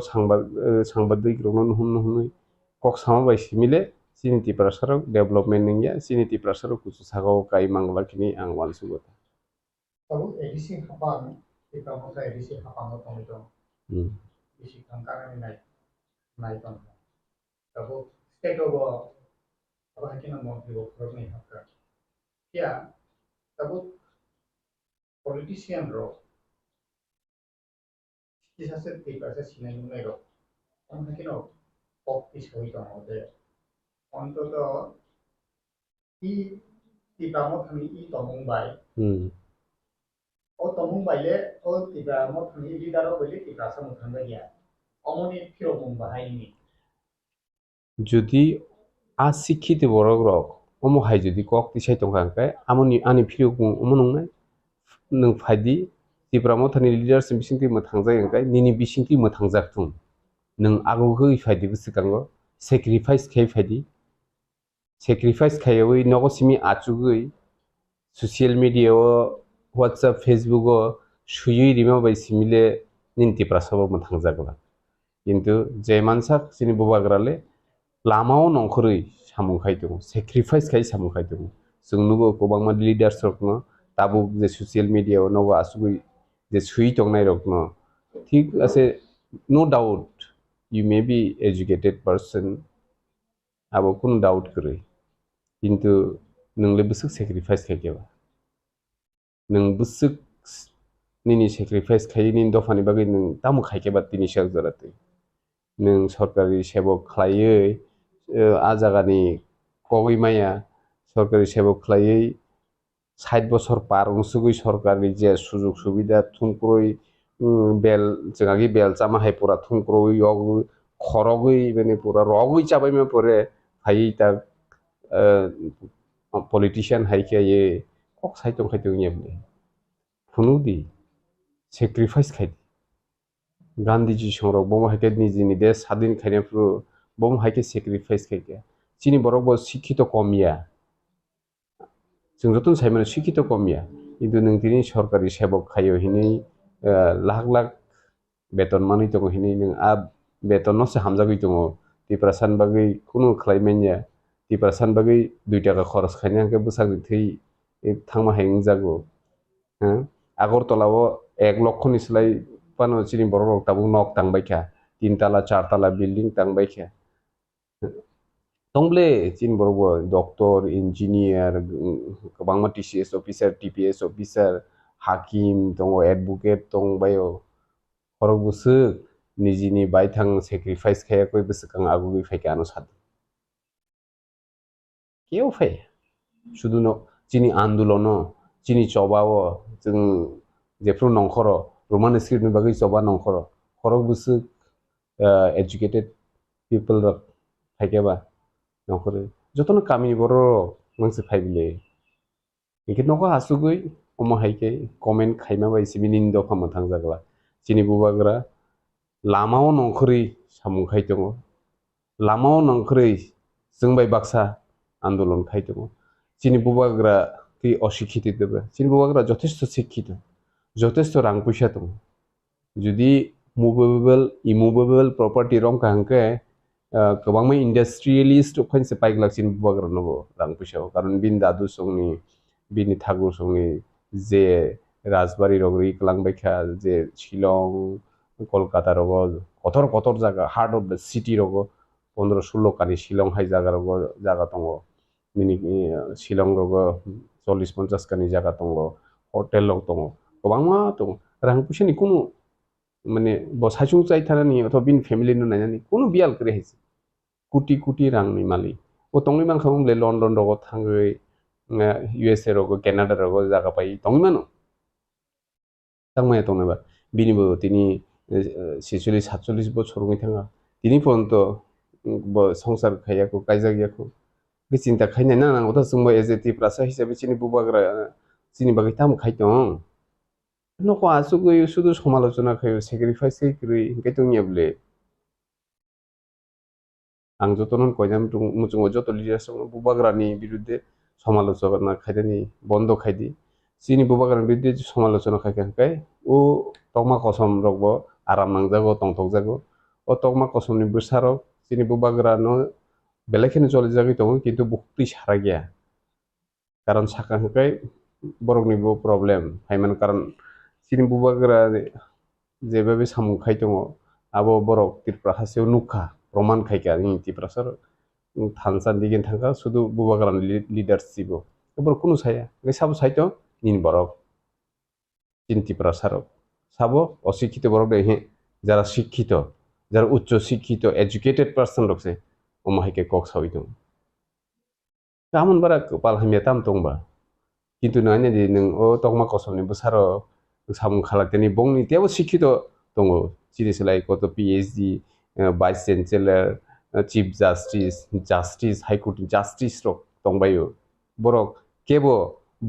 सांबादै ग्रनो नुहुनै कक सामा बायसिमिले चिनि त्रिपुरा सरक डेभलपमेन्ट निया चिनि त्रिपुरा सरक कुसु सागाव काई मांगलाखिनि आं वानसुगो तबु एडिसि खापां त्रिपुरा मसा एडिसि खापां तंगिदं एडिसि खांकारानि नाय दं तबु स्टेट अफ अब हाकिना मन्त्रि बखरनि हाक्का क्या तबु पॉलिटिशियन रो किसासे त्रिपुरा सिनायनि नायरो आं हाकिनो पक्ति सहि दं दे অন্তত ই त्रिपुरामथनि इ तमुंबाय ओ तमुंबायले ओ त्रिपुरामथनि लिडार बले त्रिपुरा समथन गया अमनि फिरो मुंबाहायनि যদি আশিক্ষিত বড় রক অমো হাই যদি কক তিসাই তংকাंकाय আমনি আনি फिरो गुं अमनंनाय नों फाइदि त्रिपुरामथनि लिडारसिम बिसिंति मोथांजायंकाय निनि बिसिंति मोथांजाक्तुं नों आगोगै फाइदि गोसोकांगो सेक्रिफाइस खाय फाइदि सेक्रिफाइस खायवै नगसिमि आचुगै सोशल मीडिया व्हाट्सएप फेसबुक सुयै रिमा बायसिमिले निन्ति प्रासब मोथांजागला किन्तु जे मानसा सिनि बुबाग्राले लामाव नंखरै सामुखाय दं सेक्रिफाइस खाय सामुखाय दं जों नुगो गोबां लिडार्स रकनो ताबु जे सोशल मीडिया नगो आसुगै जे सुयै दंनाय रकनो ठीक आसे no doubt you may be educated person abo kun doubt kरै किन्तु नोंले बुसुक सेक्रिफाइस खायकेबा नों बुसुक निनी सेक्रिफाइस खाई निन दफानि बागै नों तामु खाइकेबा तिनि सायाव जराते नों सरकारि सेबक खालायै आ जागानि कगिमाया सरकारि सेबक खालायै 60 বছর পার उनसुगै सरकारनि जे सुजुग सुबिदा थुंख्रय बेल जोंहागि बेल चामाहाय पुरा थुंख्रय योग खरगै माने पुरा रगै चाबाय में परे हाई ता पॉलिटिशियन हाई के ये कक साइतों खाइतों येबले फुनुदी सेक्रिफाइस खाइ गांधी जी संरक बम हाइके निजिनि देश स्वाधीन खाइनाफ्रु बम हाइके सेक्रिफाइस खाइके चिनि बरक बो शिक्षित कमिया जों जतन साइमान शिक्षित कमिया किन्तु नों दिनै सरकारि सेबक खायो हिनै लाख लाख बेतन मानि दङ हिनै नों आ बेतन नसे हामजागै दङ 2% बागै कुनु खालायमेनिया 2% बागै 2 टाका खरच खायनांके बोसागै थै थांमा हायं जागो আগরতলাও 1 লক্ষनि सोलाय पानो चिनि बरक ताबु नक तांबायखा 3 तला 4 तला बिल्डिं तांबायखा तंब्ले चिन बरक डॉक्टर इंजीनियर गोबांमा टीसीएस ऑफिसर टीपीएस ऑफिसर हाकिम दङ एडवोकेट दंबायो खरक बुसु निजिनि बायथां सेक्रिफाइस खायाखै बोसुखां आगुगै फायखानो साद केउ फाय शुदु न चिनि आन्दोलन चिनि चबाव जों जेफ्रु नंखर रोमान स्क्रिप्टनि बागै चबा नंखर खरक बुसु एजुकेटेड पीपल रक फायकेबा नंखर जतन कामिनि बर मंसे फायबिले इके नको हासुगै अम हायके कमेन्ट खाइमा बायसि बिनि दफा मोथां जागला चिनि बुबाग्रा लामाव नंखरै सामुं खाइदङ लामाव नंखरै जोंबाय बाक्सा आन्दोलन खाइदङ चिनि बुबाग्रा कि अशिक्षित देबे चिनि बुबाग्रा যথেষ্ট শিক্ষিত যথেষ্ট রাং পয়সা दङ जुदि मुवेबल इमुवेबल प्रॉपर्टी रं कांके गोबांमा इंडस्ट्रियलिस्ट खनसे पाइगलाक चिनि बुबाग्रा नबो रां पयसा कारण बिन दादु संनि बिनि थागु संनि जे राजबाड़ी रगरी कलांबायखा जे शिलं कलकाता रग कतर कतर जागा हार्ट ऑफ द सिटी रग 15-16 कानि शिलं हाय जागा रग जागा दङ मिनि शिलं रग 40-50 कानि जागा दङ होटेल रग दङ गोबांमा दङ रां पयसानि कुनु माने बसायसुं चाइ थानानि अथवा बिन फैमिली नो नायनानि कुनु बियाल करे हायस कोटी कोटी रांनि मालि ओ तंनि मानखा बुंले लंडन रग थांगै यूएसए रग कनाडा रग जागा पाइ तंनि मानो तंमाया तंनबा बिनिबो तिनि 46-47 বছর হই थाङा तिनि पर्यन्त संसार खायाखौ कायजागियाखौ बे चिन्ता खायनाय ना नांगौ जोंबो एजेटिभ रासा हिसाबै चिनि बुबाग्रा चिनि बागै ताम खायदं नको आसुगै शुद्ध समालोचना खायो सेक्रिफाइस खायख्रै गायतंनियाबले आं जतन कयनाम मुजुंग जत लिडार्स बुबाग्रानि बिरुद्धे समालोचना खायदानि बन्द खायदि चिनि बुबाग्रानि बिरुद्धे समालोचना खायखांखाय ओ तमा कसम रगबो आराम नांजागो तंथक जागो ओ तमा कसमनि बोसारो चिनि बुबाग्रानो बेलेखिनो चले जागै दङ किन्तु बुक्ति सारा गया कारण साखांखाय बरकनिबो प्रब्लेम फायमान कारण चिनि बुबाग्रा जेबे सामु खाय दङ आबो बरक त्रिपुरा हासेव नुखा प्रमाण खायका नि त्रिपुरासर थानसान दिगेन थांगा शुद्ध बुबाग्रानि लिडारशिप बर कुनु साया गे साबो साइतो निन बरक चिन त्रिपुरासर साबो अशिक्षित बरक दे যারা শিক্ষিত যারা উচ্চ শিক্ষিত এডুকেটেড পারসন রকছে ওমাহাইকে কক সাউই দं তামন বারা কপাল হামিया ताम दंबा किन्तु नायना दि नों ओ तगमा कसमनि बोसारो सामुं खालाकतेनि बंनि तेबो शिक्षित दङ सिरिसलाय कत PhD vice chancellor chief justice high court justice रक दंबायो बरक केबो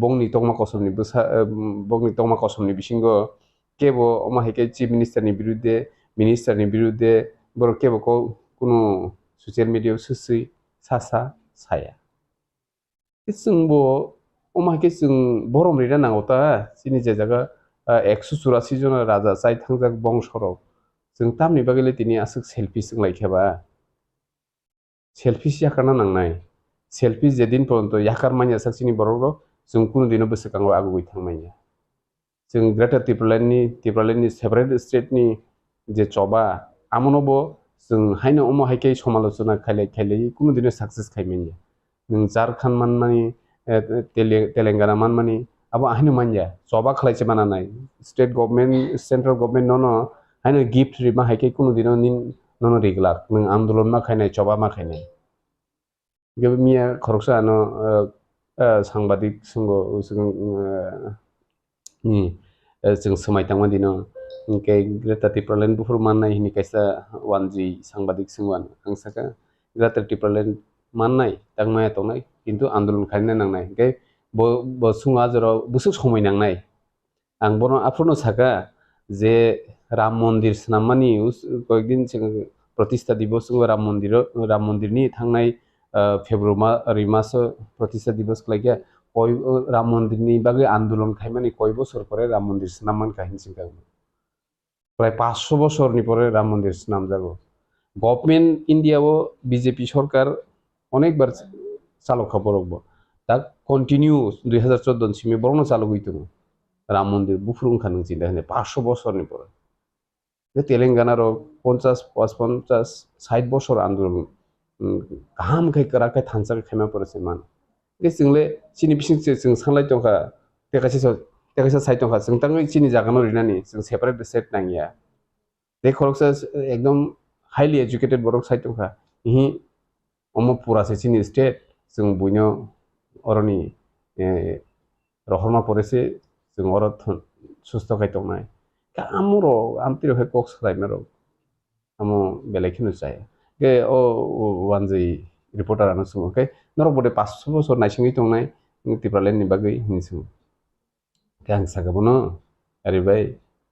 बंनि तगमा कसमनि बिसिंगो केबो ओमाहाइके चीफ मिनिस्टारनि बिरुद्धे बर केबो को कुनु ससियेल मीडिया सुसुई सासा साया जोंबो ओमाहाइके जों बरम रेदा नांगौता चिनि जे जागा 184 जन राजा जाय थांजाक बंशरक जों तामनि बागैले तिनि आसुक सेल्फी जों लायखाबा सेल्फी याखाना नांनाय सेल्फी जेदिन पर्यन्त याखार मानिया साक्सिनि बरक जों कुनु दिनो बोसोखांगो आगुगै थांमाइया जों ग्रेटर त्रिपुरालेण्डनि सेपारेट स्टेटनि जे चबा आमनबो जों हायनो ओमाहाइके समालोचना खायलाय कुनु दिनो सक्सेस खायमेनिया नों Jharkhand मानमानि Telangana मानमानि abo ahinu manja joba khlaise mana nai state government central government no haino gift rima haike kuno dino nin no regular nang andolon ma khainai joba ma khainai ge miya khoroksa ano sangbadik sungo ni जों समायतांमोन दिनो इनके Greta Tipraland बुफुर माननाय हिनि कायसा वानजि सांबादिक सिंवान आं साका Greta Tipraland माननाय तांमाया तंनाय किन्तु आन्दोलन खालामनाय नांनाय के बो सुङा जराव बुसु समाय नांनाय आं बनो आफुनो साका जे राम मन्दिर सनामानि कयदिन सिगां प्रतिष्ठा दिवस राम मन्दिरनि थांनाय फेब्रुवारि मास प्रतिष्ठा दिवस लागिया कय राम मन्दिरनि बागै आन्दोलन खालामनानै कय बছর পরে राम मन्दिर सनामान काहिनसिं का प्राय 500 বছরनि পরে राम मन्दिर सनाम जागो गभर्नमेंट इंडियाओ बीजेपी सरकार अनेकबार चालु खबरबो दा कन्टिन्यू 2014 सिमे बरनो चालु गइतुनो राम मन्दिर बुफुरुं खानों चिन्ता हने 500 বছরनि পরে जे तेलेंगाना रो 50 55 60 বছর आन्दोलन गाहाम खाय कराखै थानसा खायमा परसे मान के जोंले चिनि बिसिं जों सांलाय दंखा तेकासे साइड दंखा जों तांगै चिनि जागानो रिनानि जों सेपारेट स्टेट नांगिया दे खरकसा एकदम हाईली एजुकेटेड बरक साइड दंखा हि अमो पुरासे चिनि स्टेट जों बुइनो अरनि रहरमा परेसे जों अर सुस्थ खाय दंनाय कामरो आमतिरो हे कक्स खायमारो आमो बेलेखिनो जाय के ओ वानजै रिपोर्टारानो सुङो के नरक बडे 500 বছর नायसिङै दंनाय टिप्रालेननि बागै हिनसुं के आं सागाबनो ओरैबाय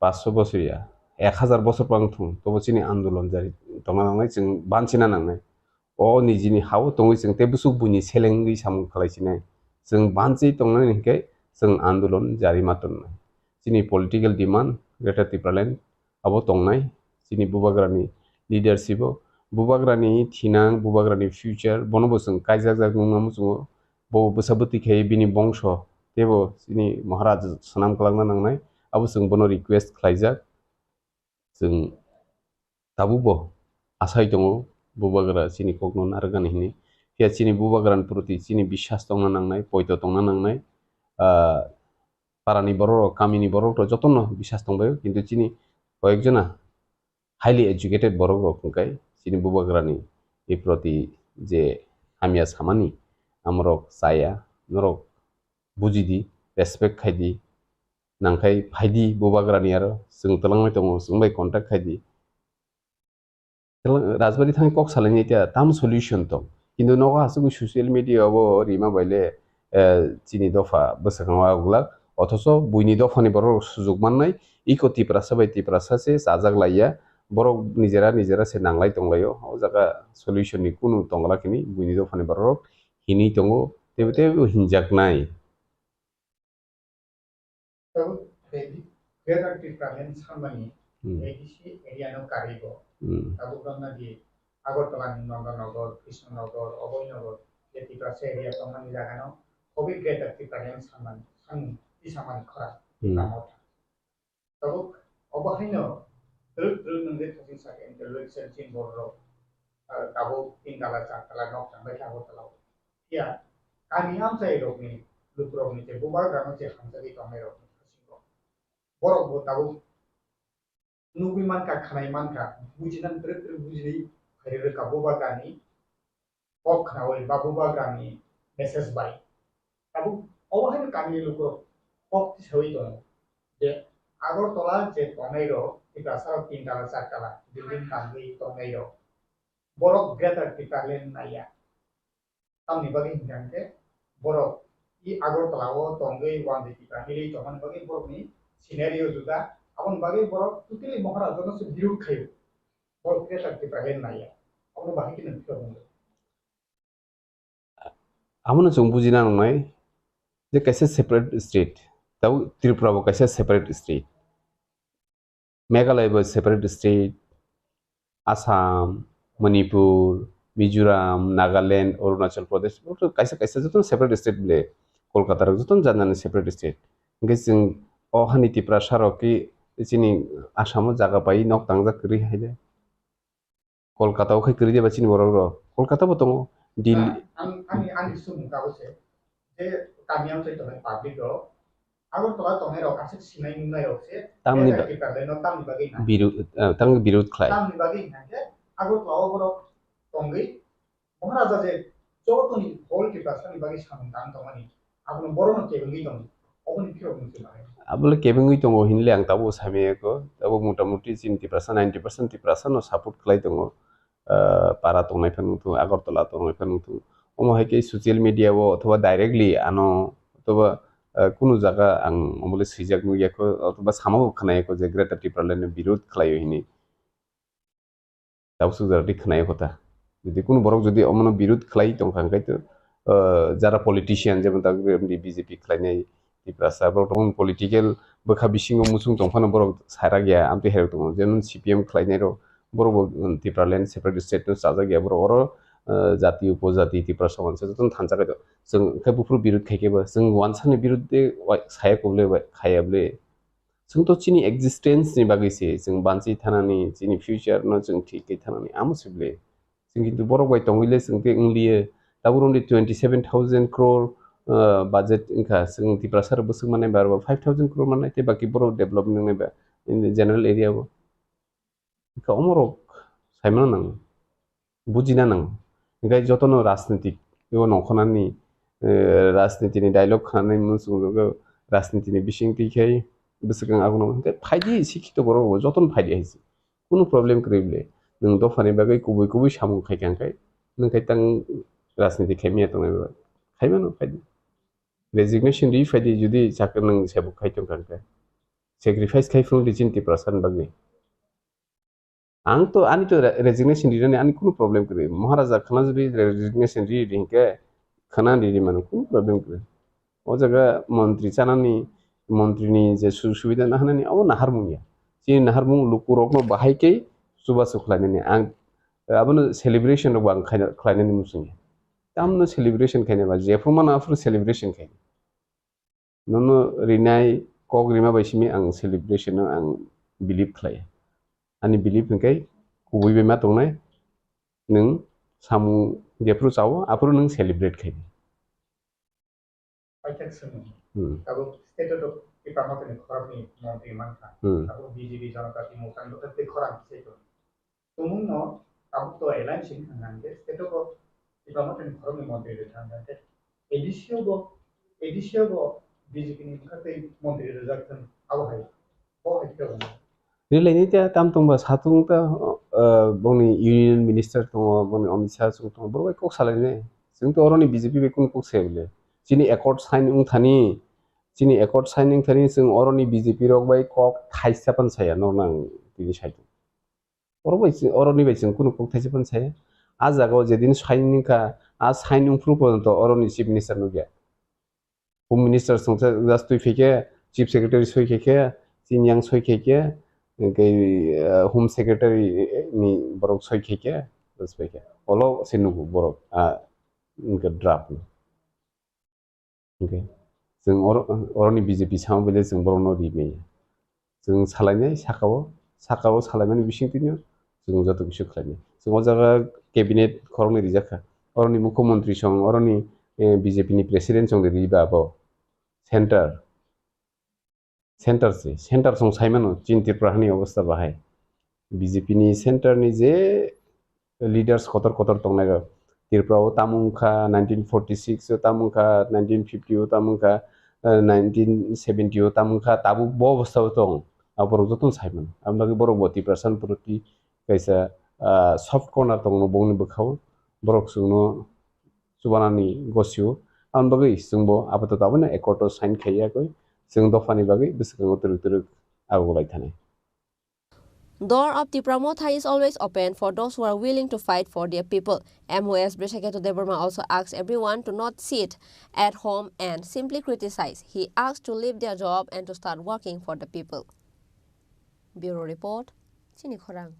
500 বছরিয়া 1000 বছর पांथुं तबो चिनि आन्दोलन जारि दंना नांनाय जों बानसिना नांनाय अ निजिनि हाव दङै जों ते बुसुक बुनि सेलेंगै सामु खालायसिनाय जों बानसि दंनाय निके जों आन्दोलन जारि मातन चिनि पलिटिकल डिमान्ड ग्रेटर टिप्रालेन अबो दंनाय चिनि बुबाग्रानि लीडरशिप बुबाग्रानि थिनां बुबाग्रानि फ्यूचर बनबो जों कायजा जागुंनामु जों बो बसाबति खे बिनि बंश तेबो चिनि महाराज सनाम खालामना नांनाय अबो जों बनो रिक्वेस्ट खालायजा जों दाबुबो आसाय दङ बुबाग्रा चिनि कगनन आरो गानहिनि फिया चिनि बुबाग्रान प्रति चिनि बिश्वास दंना नांनाय पयतो दंना नांनाय पारानि बर कामिनि बर जतन बिश्वास दंबाय किन्तु चिनि कयेकजना हाईली एजुकेटेड बर रखुंकाय चिनि बुबाग्रानि ए प्रति जे हामिया सामानि आमरक साया नरक बुजिदि रेसपेक्ट खायदि नांखाय फायदि बुबाग्रानि आरो जों तलांनाय दङ जोंबाय कन्टाक्ट खायदि राजबारि थांनाय कक सालायनि त्या ताम सल्यूशन दं किन्तु नगा हासुगु ससियेल मिडियाआवबो रिमा बायले चिनि दफा बोसोरखांवा अगला अथच बुइनि दफानि बर सुजुग माननाय इको टिप्रासा बाय टिप्रासासे जाजागलाया बर निजेरा से नांलाय दंलायो अ जागा सल्यूशननि कुनु दंलाखिनि बुइनि दफानि बर हिनि दङ तेबते हिनजाकनाय ग्रेटर टिप्रालेन सामानि एडिसि एरियानो कारिबो ताबुगाना दि आगरतलानि नंदनगर कृष्णनगर अभयनगर जे टिप्रासे एरिया तमानि जागानो कबि ग्रेटर टिप्रालेन सामानि सान इसामानि खरा नामत ताबु अबहायनो नंगे थासिं साके इंटेलेक्चुअल चिन बररो ताबु तिनताला चारताला नक थांबाय आगरतलाव या कामियाम जाय रकनि लुकुरनि जे बुबा ग्रामो जे हामजारि तंनाय रक बरक बो ताबु नुबि मानका खानाय मानका बुजिनान त्रेत बुजिनै फायरे का बुबा गानि पक खावै बा बुबा गानि मेसेज बाय ताबु अबहायनो कामि लुकुर पक सबै दं जे आगरतला जे तंनाय रक टिप्रासाराव तिनताला चारताला बिल्डिं कामगै तंनाय रक बरक ग्रेटर टिप्रालेन नाया तामनि बागै हिनजांके बरक इ आगरतलाव तंगै वानदि टिप्रामिलै तमान बागै बरकनि सिनेरियो जुदा अपन बागै बरक टोटली महाराजनो से विरोध खायो बरक ग्रेटर टिप्रालेन नाया अपन बागै किन फिर बुंदो आमनो जों बुजिना नंनाय जे कैसे सेपरेट स्टेट ताउ त्रिपुराबो कैसे सेपरेट स्टेट मेघालयबो सेपरेट स्टेट आसाम मणिपुर मिजोराम नागालैंड अरुणाचल प्रदेश कैसे जतन सेपरेट स्टेट बले कोलकाता जतन जाननानै सेपरेट स्टेट ओंखाय जों अहानि टिप्रासाराव कि चिनि आसामाव जागा बाय नक तांजा करि हायले कोलकाताव खै करि देबा चिनि बररो कोलकाताबो दङ दिल्ली आंनि सुमुगावसे जे कामियाम चाहिँ तपाईँ पाब्लिक हो Agartala tongai rok asik sinai nungai rok se Tamni ba no tamni bagi na birut khlai tamni bagi na ke Agartala borok tongai Maharaja je jotoni hol ki prasani bagi samung dan tomani abno borono kebengi dong oboni phiro nungsi lai abule kebengui tongo hinle ang tabo same ko tabo motamuti 90% 90% no support khlai tongo para tongnai phan tu Agartala tongnai phan tu omo haike social media wo অথবা directly ano অথবা কোনো জায়গা আং আমলে সিজাক নুইয়াকো অথবা সামাও খনায়কো যে greater টিপ্রালেনে বিরোধ খলায়ো হিনি তাও সুজারটি খনায় কথা যদি কোনো বড় যদি অমন বিরোধ খলাই তংখাঙ্গাই তো যারা পলিটিশিয়ান যেমন তাগরে বিজেপি খলাইনাই টিপ্রাসা বড় তখন পলিটিক্যাল বখা বিসিং মুসুং তংফানো বড় সারা গিয়া আমতে হের তং যেমন সিপিএম খলাইনাইরো বড় টিপ্রালেন সেপারেট স্টেট তো সাজা গিয়া বড় অর জাতি উপজাতি টিপ্রা সমাজ যতন থানজাगाय जों बुफ्रु बिरुद खायकेबा जों वानसानि बिरुदे साया कोबले खायाबले जों तो चिनि एक्जिस्टेंस नि बागैसे जों बानसि थानानि चिनि फ्यूचर न जों ठीकै थानानि आमसिबले जों किन्तु बरक बाय तंगिले जों ते इंलिये दाबुरनि 27000 crore budget इनका जों टिप्रासार बसुं माने बारबा 5000 crore माने ते बाकी बरो डेवलपमेंट ने बा इन जनरल एरिया बो का अमरक साइमन नंग बुजिना नंग गाय जतनो राजनीतिक एबो नखनानि राजनीतिनि डायलग खानाय मुसुगो राजनीतिनि बिसिंति खाय बिसगां आगुनो फायदि शिक्षित बर जतन फायदि हायसि कुनु प्रॉब्लेम करिबले नों दफानि बागै कुबै कुबै सामु खायखांखाय नोंखाय तां राजनीति खायमिया तंनाय खायमानो फायदि रेजिगनेशन रि फायदि जुदि साकर नों सेबु खायथं खांखाय सैक्रिफाइस खायफुं दिजिनति प्रसान बागै आं तो आनि तो रेजिगनेशन रिने आनि कुनु प्रॉब्लेम करि महाराजा खाना जुदि रेजिगनेशन रि रिंके खाना रि मानो कुनु प्रॉब्लेम करि ओ जगह मंत्री चानानि मंत्रीनि जे सुबिदा नाहानानि अब नाहारमुया जे नाहारमु लुकुरकनो बाहायकै सुबा सुखलायनानि आं आबनो सेलिब्रेशन रब आं खायनानि मुसुनि तामनो सेलिब्रेशन खायनाबा जेफुमान आफुर सेलिब्रेशन खाय ननो रिनाय कग्रिमा बायसिमि आं सेलिब्रेशन आं बिलिभ खाय आनि बिलिभ नकै गुबै मा दंनाय नों सामु जेफ्रु चाव आफुर नों सेलिब्रेट खाय Kalau state itu kita makan koran ni monti mangka. Kalau BJP jangan tapi makan tu tapi koran state. Tumun no, kamu tu airline sing kangen ke state itu kita makan koran ni monti itu kangen ke. Edisio bo BJP ni kata monti itu jangan awal hai. Awal hai kita. Nilai ni dia tam tunggu satu ta bani Union Minister tunggu bani Amit Shah tunggu berapa kok salah ni. Sehingga orang ni BJP bekun kok sebele. Chini accord signing thani chini accord signing thani sing oroni BJP rok bai kok thaisapan saya nornang tini saitu oroni bai sing kunu kok thaisapan saya a jagao jedin signing ka a signing proof to oroni chief minister no gya home minister songsa just tu fike chief secretary soi keke chinyang soi keke ke home secretary ni borok soi keke bas fike olo sinu borok a inka draft Okay. जों अरनि BJP साम बेले जों बरनो रिमे जों सालायनाय साकाव सालायनानै बिसिंतिनो जों जत बिसु खालायनाय जों जागा कैबिनेट खरंनि रिजाखा अरनि मुख्यमंत्री सं अरनि बीजेपी नि प्रेसिडेंट सं रिबाबो सेंटर सं साइमानो चिन्ति प्रहानि अवस्था बाहाय बीजेपी नि सेंटर नि जे leaders Qatar तंनाय Tripura Tamungka 1946 Tamungka 1950 Tamungka 1970 Tamungka tabu bo bostao tong abor jotun saimon amlagi borok boti persan proti kaisa soft corner tong no bongni bkhao borok sungno subanani gosio amlagi sungbo apato tabone ekorto sign khaya koi sung dofani bagi biskango turuk agolai thane. Door of the Pramotha is always open for those who are willing to fight for their people. MOS Brishakheto Debarma also asks everyone to not sit at home and simply criticize. He asks to leave their job and to start working for the people. Bureau Report, Chini Khorang.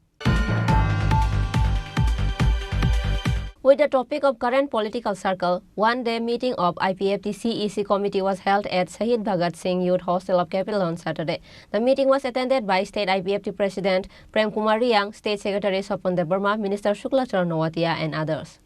With the topic of current political circle, one-day meeting of IPFT CEC committee was held at Shahid Bhagat Singh Youth Hostel of Capital on Saturday. The meeting was attended by State IPFT President Prem Kumar Riang, State Secretary Swapan Debarma, Minister Shukla Charan Nawatia and others.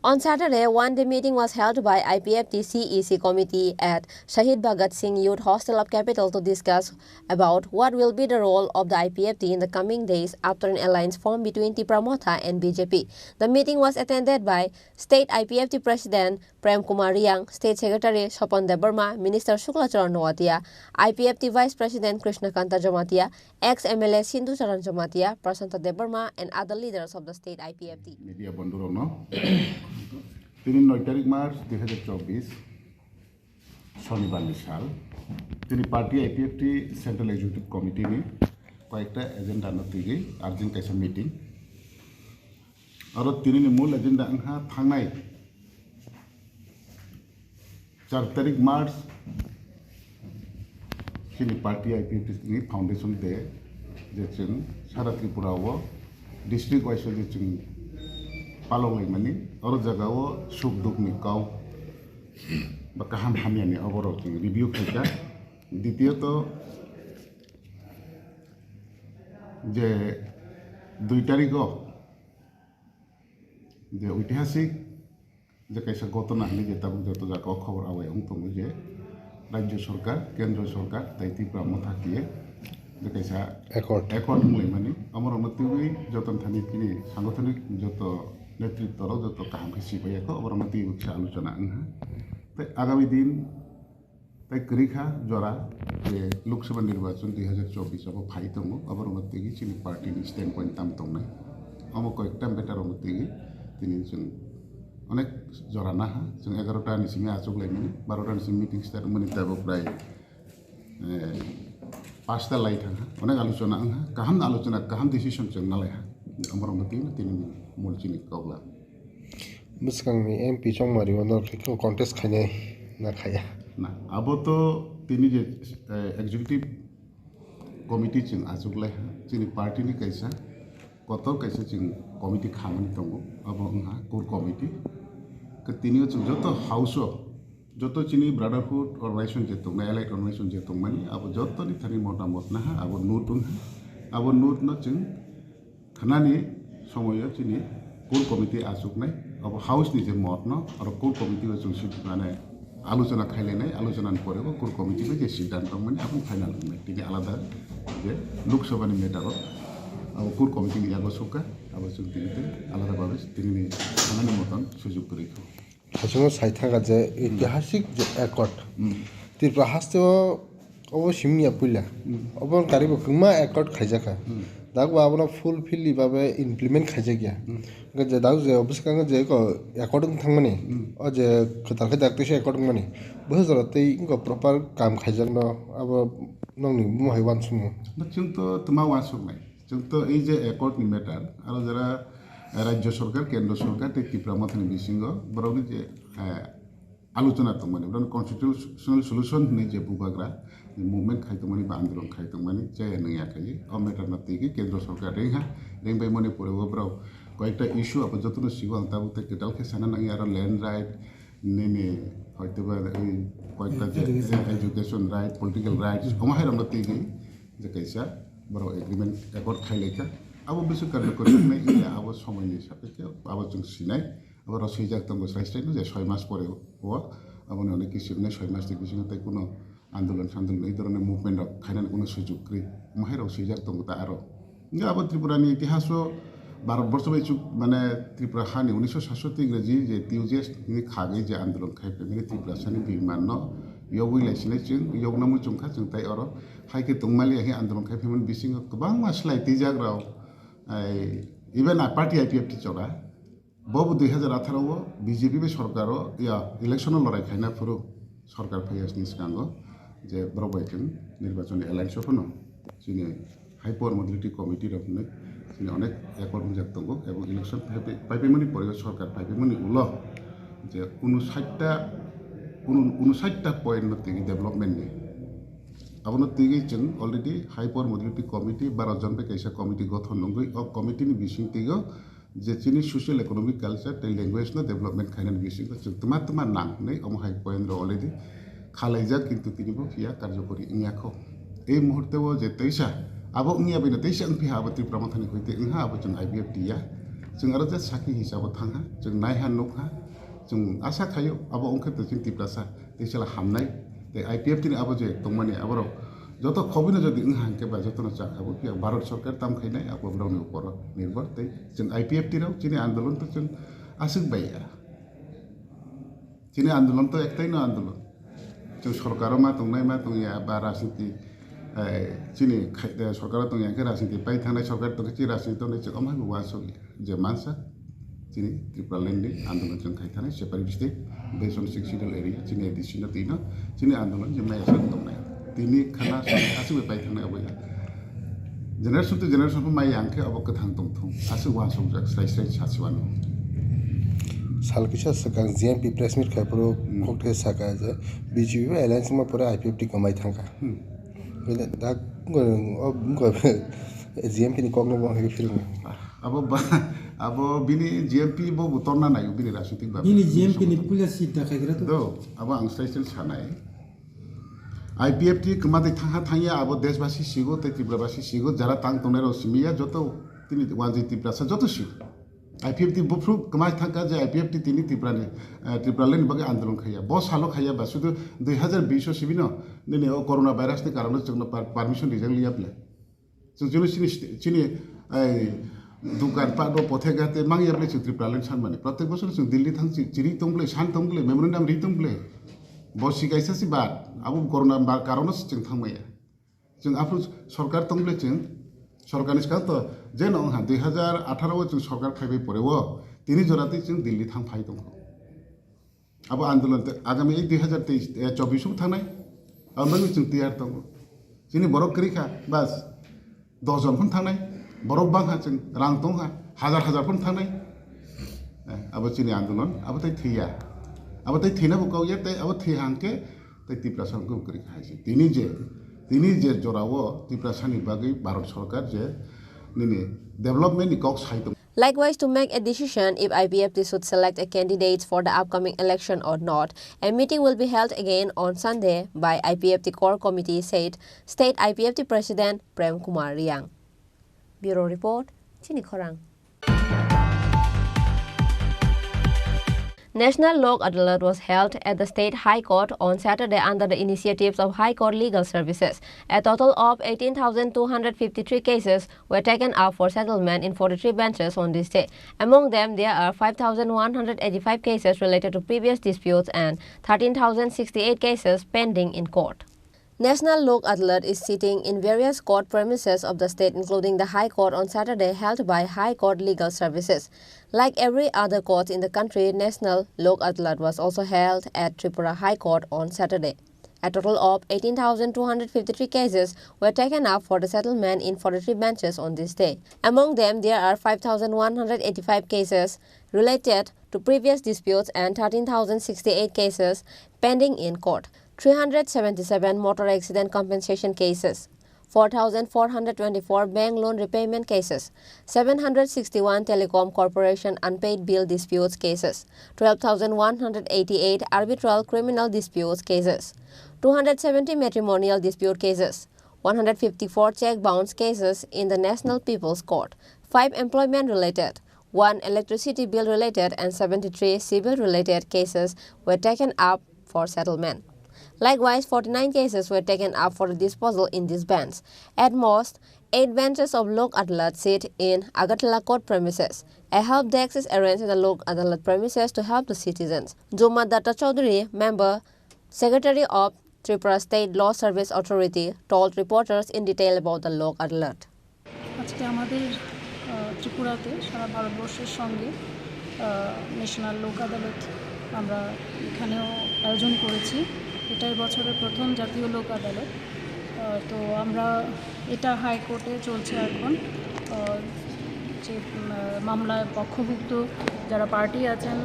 On Saturday, one-day meeting was held by IPFT CEC committee at Shahid Bhagat Singh Youth Hostel of Capital to discuss about what will be the role of the IPFT in the coming days after an alliance formed between Tripura Motha and BJP. The meeting was attended by State IPFT President Prem Kumar Riang, State Secretary Sopan Debarma, Minister Shuklacharan Noatia, IPFT Vice President Krishna Kanta Jamatia, ex-MLA Sindhu Charan Jamatia, Prasanta Debarma, and other leaders of the State IPFT. Media Bondurano. 9 March 2024 শনিবার বিশাল তিনি party IPFT central executive committee নি কয়েকটা agenda নতিগি urgent কাইসা meeting আর তিনি মূল agenda আনহা থাংনাই 4 তারিখ March তিনি party IPFT নি ফাউন্ডেশন দে যে जों সারা ত্রিপুরাও ডিস্ট্রিক্ট ওয়াইজ যে जों पालंग मानी और जगह सुख दुख नि काव गाहाम हामियानि अबरक जों रिव्यू खायगा द्वितीय तो जे 2 तारिख जे ऐतिहासिक जे कैसा घटना हली जे तब जो जागा खबर आवे अंतम जे राज्य सरकार केंद्र सरकार त्रिपुरा मथा किए जे कैसा एकॉर्ड मानी अमर मतिवि जतन थानी किनि सांगठनिक जत नेतृत्व जो काम हिसाबै अबरमती आलोचना आगामी दिन तै करीखा जरा जे लोकसभा निर्वाचन 2024 अब फाइ दङ अबरमती चिनि पार्टी स्टैंड पॉइंट ताम दंनाय अम कयेकटा बेटारमती दिनै जों अनेक जरा ना जों 11टा निसिम आजुगलायमोन 12टा निसिम मिटिं स्टार्ट मोन दाबो प्राय 5टा लाई थाङा अनेक आलोचना गाहाम आलोचना गाहाम डिसिसन जों नालाय अमरमती तिनि मूल चिनि कौला बुसकांनि एमपी चंगमारि वनो खेखौ कन्टेस्ट खायनाय ना खाया ना अब तो तिनि जे एग्जीक्यूटिव कमिटी जों आजुगलाय जोंनि पार्टीनि कैसा कत कैसा जों कमिटी खामानि दङ अब उहा कोर कमिटी तिनि जों जत हाउस जत चिनि ब्रादारहुड अर्गेनाइजेशन जे दङ एलाइट अर्गेनाइजेशन जे दङ माने अब जतनि थानि मतामत ना अब नोट दङ अब नोट न जों खानानि समय चिनि कोर कमिटी आजुगनाय अब हाउस नि जे मत न और कोर कमिटी जों माने आलोचना खायलायनाय आलोचनानि परेबो कोर कमिटी जे सिद्धांत माने आबुं फाइनाल होनाय तिनि आलादा जे लोकसभानि मेटार अब कोर कमिटी नि आगो सका अब जों तिनि आलादा भाबे तिनि खामानि मतन सुजुग करिखौ हासिङाव साइथागा जे ऐतिहासिक जे एकॉर्ड त्रिपुरा हास्तेव अब सिमनिया पुइला अब गारिबो खमा एकॉर्ड खायजाखा दागो आबना फुलफिल बाबे इमप्लिमेंट खायजा गया जे दागो जे अबस्कांग जे को एकॉर्डिंग थांमाने अ जे खताखै दागतेसे एकॉर्डिंग माने बहजरते इनको प्रॉपर काम खायजा न अब नंनि मुहाय वानसुमु जों तो तमा वानसुमनाय जों तो ए जे एकॉर्ड नि मेटार आरो जरा राज्य सरकार केंद्र सरकार त्रिपुरा मथानि बिसिंग बरौनि जे आलोचना तो माने ब्रन कन्स्टिट्यूशनल सल्यूशन नि जे बुबाग्रा मुभमेंट खायतमानि बा आंदोलन खायतमानि जाय नया खायि अ मेटार नतिगि केंद्र सरकार रेहा रेंबाय मणिपुर ब्राव कयेकटा इश्यू अब जतनो सिगो आं ताबो केटाल के साना नङि आरो लैंड राइट नेने हयतोबा कयेकटा जे एजुकेशन राइट पॉलिटिकल राइट्स अमाहाय नतिगि जे कैसा ब्राव एग्रीमेंट एकॉर्ड खायलायका अब बिसु कार्यक्रम नै अब समयनि सापेक्षे अब जों सिनाय अब रसैजाक तंगो साइस्टाइनो जे 6 मास परे हो अब अनेक किसिम नै 6 मास दिबिसिनो तै कोनो आंदोलन सान्दोलन এই ধরনের মুভমেন্ট খাইনানি কোনো সুযোগ করি মাহেরাও সুযোগ দङ তা আরো अब त्रिपुरानि इतिहास भारतवर्ष माने त्रिपुरा हानि 1967 इंग्राजी जे तिउजेस नि खागै जे आंदोलन खायफे माने त्रिपुरा सानि बिमान न यवै लाइसिनाय जों यवनामु जोंखा जों ताइ अर हायके तंमालि हे आंदोलन खायफेमोन बिसिं गोबां मासलाय तिजाग्राव इभेन पार्टी आईपीएफटी चरा बब 2018 बीजेपी बे सरकार या इलेक्शन लड़ाई खायना फुरु सरकार फैयासनि सिगाङाव जे ब्रबायजों निर्वाचन एलायन्स होनो जोंनि हाई पावर मडलिटी कमिटी रखनो जोंनि अनेक एकॉर्ड मोजां दङ एबं इलेक्शन फाइपेमनि परे सरकार फाइपेमनि उल जे 59टा पॉइंट नतिगि डेवलपमेंट नि abon tigi जों अलरेडी हाई पावर मडलिटी कमिटी 12 जन पे कैसा कमिटी गठन नंगै अ कमिटी नि बिसिं तिगो जे चिनि सोशल इकोनॉमिक कल्चर टे लैंग्वेज न डेवलपमेंट खायनानि बिसिं जों तमा नांनै अम हाई पॉइंट अलरेडी खालायजा किन्तु तिनिबो किया कार्यकरी इंयाखौ এই মুহূর্তেও যে তৈসা আবো ইয়া বেনা তৈসা अंफि हाबो त्रिपुरा मथानि होइते इंहा आबो जों आईपीएफटी या जों आरो जे साखि हिसाबै थाङा जों नायहा नुखा जों आसा खायो आबो अंखेते जों तिप्रासा देशला हामनाय दे आईपीएफ तिनि आबो जे दंमाने आबरो যত খবিনো যদি ইংহাंके बा जतन जाखाबो कि भारत सरकार ताम खैनाय आबो ब्राउनि उपर निर्भर तै जों आईपीएफ तिराव चिनि आन्दोलन तो जों आसुक बाया चिनि आन्दोलन तो एकताइनो आन्दोलन जों सरकार मा तंया बा राजनीति चिनि सरकार तंया के राजनीति पाइ थानाय सरकार तो कि राजनीति तो जों अमा वासो जे मानसा चिनि त्रिपुरालेण्डनि आन्दोलन जों खाइ थानाय separate state based on 6 schedule area चिनि एडिशनल तिनो चिनि आन्दोलन जों माया दंनाय तिनी खाना आसु बाय थानाय अबया जेनेरेशन टू जेनेरेशन माइ आंखे अब कथां दंथौ आसु वासो जाक स्लाइ सासिवान सालकिसा सकां जीएमपी प्रेस मीट खायप्रो कोकटे साका जे बीजेपी एलायंस में पूरा आईपीएफटी कमाई थांका बेले दा जीएमपी नि कोगनो बहे फिल्म अब बिनि जीएमपी बो बुतरना नायो बिनि राजनीतिक बा बिनि जीएमपी नि पुलिस सीट दाखायग्रा तो अब आं स्लाइसेल सानाय आईपीएफटी कमादे थांहा थांया अब देशवासी सिगो ते त्रिपुरावासी सिगो जरा तांग तोनेरो सिमिया जतो तिनि वानजि त्रिपुरा जतो सिगो आईपीएफटी बुफ्रु कमाय थांका जे आईपीएफटी तिनि त्रिपुरानि त्रिपुरालेण्ड बगे आन्दोलन खाया बस हालो खाया बा सुदु 2020 सिबिनो नेने कोरोना भाइरासनि कारण जोंनो परमिशन रिजन लियाब्ले जों जों चिनि दुकान पादो पथेगाते मांगियाब्ले त्रिपुरालेण्ड सानमाने प्रत्येक बছর जों दिल्ली थां चिरि तंब्ले सान तंब्ले मेमोरेन्डाम रि तंब्ले बसी गायसासी बाद अब कोरोना कारण जों थांबाया जों आप सरकार तंब्ले जों सरकारनि सिगां तो जेन आंहा 2018 जों सरकार फैबाय परेवो तिनि जराते जों दिल्ली थांफाय दं अब आन्दोलन आगामी 2024 थांनाय अब नों जों तैयार दं जोंनि बर' करिखा बास 10 जन फन थांनाय बर' बांहा जों रां दंहा हजार फन थांनाय अब जोंनि आन्दोलन अब तै थैया अब तै थैना बुकावया तै अब थैहांके तै तिप्रासान को करि खायसे तिनि जे जरावो तिप्रासानि बागै भारत सरकार जे निनि डेभलपमेन्ट नि कक side Likewise, to make a decision if IPFT should select a candidate for the upcoming election or not, a meeting will be held again on Sunday by IPFT Core Committee, said State IPFT President Prem Kumar Riang. Bureau Report, Chini Khorang. National Lok Adalat was held at the State High Court on Saturday under the initiatives of High Court Legal Services. A total of 18,253 cases were taken up for settlement in 43 benches on this day. Among them, there are 5,185 cases related to previous disputes and 13,068 cases pending in court. National Lok Adalat is sitting in various court premises of the state, including the High Court on Saturday, held by High Court Legal Services. Like every other court in the country, National Lok Adalat was also held at Tripura High Court on Saturday. A total of 18,253 cases were taken up for the settlement in 43 benches on this day. Among them, there are 5,185 cases related to previous disputes and 13,068 cases pending in court. 377 motor accident compensation cases, 4,424 bank loan repayment cases, 761 telecom corporation unpaid bill disputes cases, 12,188 arbitral criminal disputes cases, 270 matrimonial dispute cases, 154 check bounce cases in the National People's Court, 5 employment related, 1 electricity bill related and 73 civil related cases were taken up for settlement. Likewise, 49 cases were taken up for disposal in these bench. At most, 8 benches of Lok Adalat sit in Agartala court premises. A help desk is arranged in the Lok Adalat premises to help the citizens. Juma Datta Chaudhary, member, Secretary of Tripura State Law Service Authority, told reporters in detail about the Lok Adalat. আজকে আমাদের ত্রিপুরাতে সারা ভারতবর্ষের সঙ্গে national লোক আদালত আমরা এখানেও আয়োজন করেছি। এটাই বছরের প্রথম জাতীয় লোক আদালত। তো আমরা এটা হাইকোর্টে চলছে এখন। যে মামলায় পক্ষভুক্ত যারা পার্টি আছেন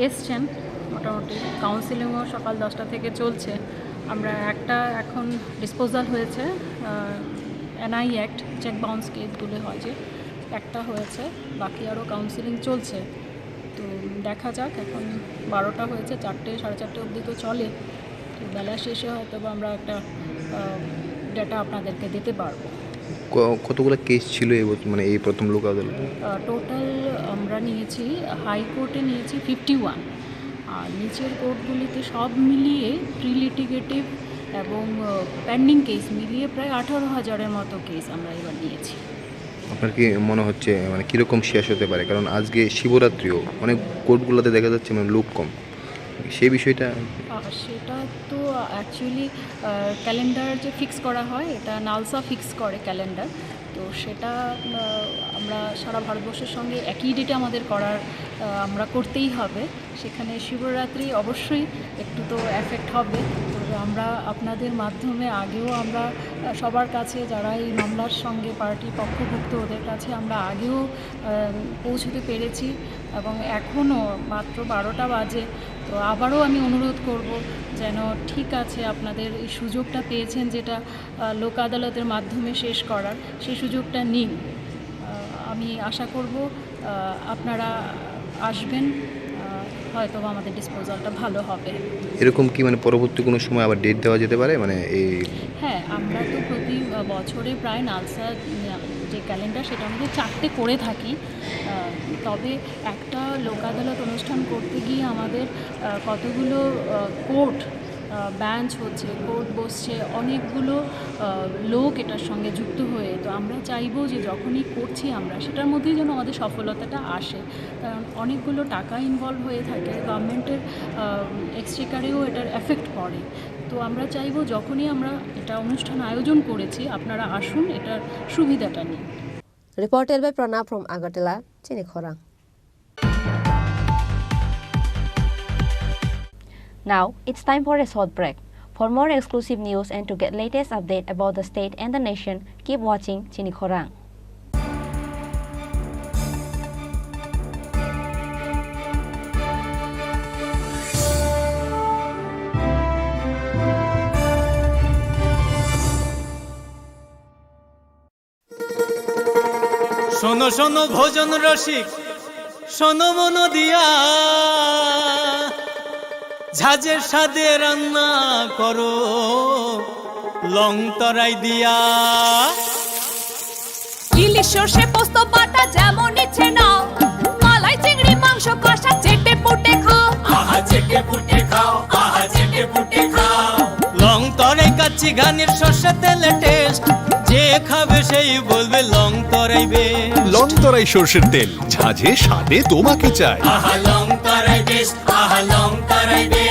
এসছেন, মোটামুটি কাউন্সিলিংও সকাল 10টা থেকে চলছে। আমরা একটা এখন ডিসপোজাল হয়েছে, এনআই অ্যাক্ট চেক বাউন্স কেসগুলো হয় যে একটা হয়েছে, বাকি আরও কাউন্সিলিং চলছে। তো দেখা যাক, এখন 12টা হয়েছে, 4টে 4:30 অবধি তো চলে। তো বেলা শেষে হয়তো আমরা একটা ডেটা আপনাদেরকে দিতে পারবো। কতগুলো কেস ছিল মানে এই প্রথম লোক আদালতে? টোটাল আমরা নিয়েছি হাইকোর্টে নিয়েছি 51, আর নিচের কোর্টগুলিতে সব মিলিয়ে প্রিলিটিগেটিভ এবং পেন্ডিং কেস মিলিয়ে প্রায় 18,000-এর মতো কেস আমরা এবার নিয়েছি। আপনার কি মনে হচ্ছে মানে কীরকম শেষ হতে পারে? কারণ আজকে শিবরাত্রিও অনেক কোর্টগুলোতে দেখা যাচ্ছে মানে লোক কম, সেই বিষয়টা সেটা তো অ্যাকচুয়ালি ক্যালেন্ডার যে ফিক্স করা হয় এটা নালসা ফিক্স করে ক্যালেন্ডার, তো সেটা আমরা সারা ভারতবর্ষের সঙ্গে একই ডেটে আমাদের করার আমরা করতেই হবে। সেখানে শিবরাত্রি অবশ্যই একটু তো এফেক্ট হবে। তবে আমরা আপনাদের মাধ্যমে আগেও আমরা সবার কাছে যারা এই মামলার সঙ্গে পার্টি পক্ষভুক্ত ওদের কাছে আমরা আগেও পৌঁছতে পেরেছি এবং এখনও মাত্র 12টা বাজে। তো আবারও আমি অনুরোধ করব যেন ঠিক আছে আপনাদের এই সুযোগটা পেয়েছেন যেটা লোক আদালতের মাধ্যমে শেষ করার, সেই সুযোগটা নিন। আমি আশা করব আপনারা আসবেন, হয়তো আমাদের ডিসপোজালটা ভালো হবে। এরকম কি মানে পরবর্তী কোনো সময় আবার ডেট দেওয়া যেতে পারে মানে এই? হ্যাঁ, আমরা তো প্রতি বছরে প্রায় নালসা যে ক্যালেন্ডার সেটা আমাদের 4টে করে থাকি। তবে একটা লোক আদালত অনুষ্ঠান করতে গিয়ে আমাদের কতগুলো কোর্ট বেঞ্চ হচ্ছে, কোর্ট বসছে, অনেকগুলো লোক এটার সঙ্গে যুক্ত হয়ে। তো আমরা চাইবো যে যখনই করছি আমরা সেটার মধ্যেই যেন আমাদের সফলতাটা আসে, কারণ অনেকগুলো টাকা ইনভলভ হয়ে থাকে, গভর্নমেন্টের এক্সচেকারেও এটার এফেক্ট পড়ে। তো আমরা চাইবো যখনই আমরা এটা অনুষ্ঠান আয়োজন করেছি আপনারা আসুন, এটার সুবিধাটা নিন। Reported by Pranav from Agartala, Chini Khorang. Now, it's time for a short break. For more exclusive news and to get latest update about the state and the nation, keep watching Chini Khorang. শোনো শোনো ভোজন রসিক, শোনো মন দিয়া, ঝাঁঝের স্বাদে রান্না করো লং তরাই দিয়া। ইলিশ সর্ষে পোস্ত বাটা যেমন ইচ্ছে নাও, মালাই চিংড়ি মাংস কষা চেটে পুটে খাও, আহা চেটে পুটে খাও, আহা চেটে পুটে খাও। লং তরাই কাচ্চি ঘানির সর্ষে তেলে টেস্ট, যে খাবে সেই বলবে লং তরাই বেশ। লং তরাই সর্ষের তেল, ঝাঁঝে স্বাদে তোমাকে চাই। আহা লং তরাই বেশ, আহা লং তরাই বেশ।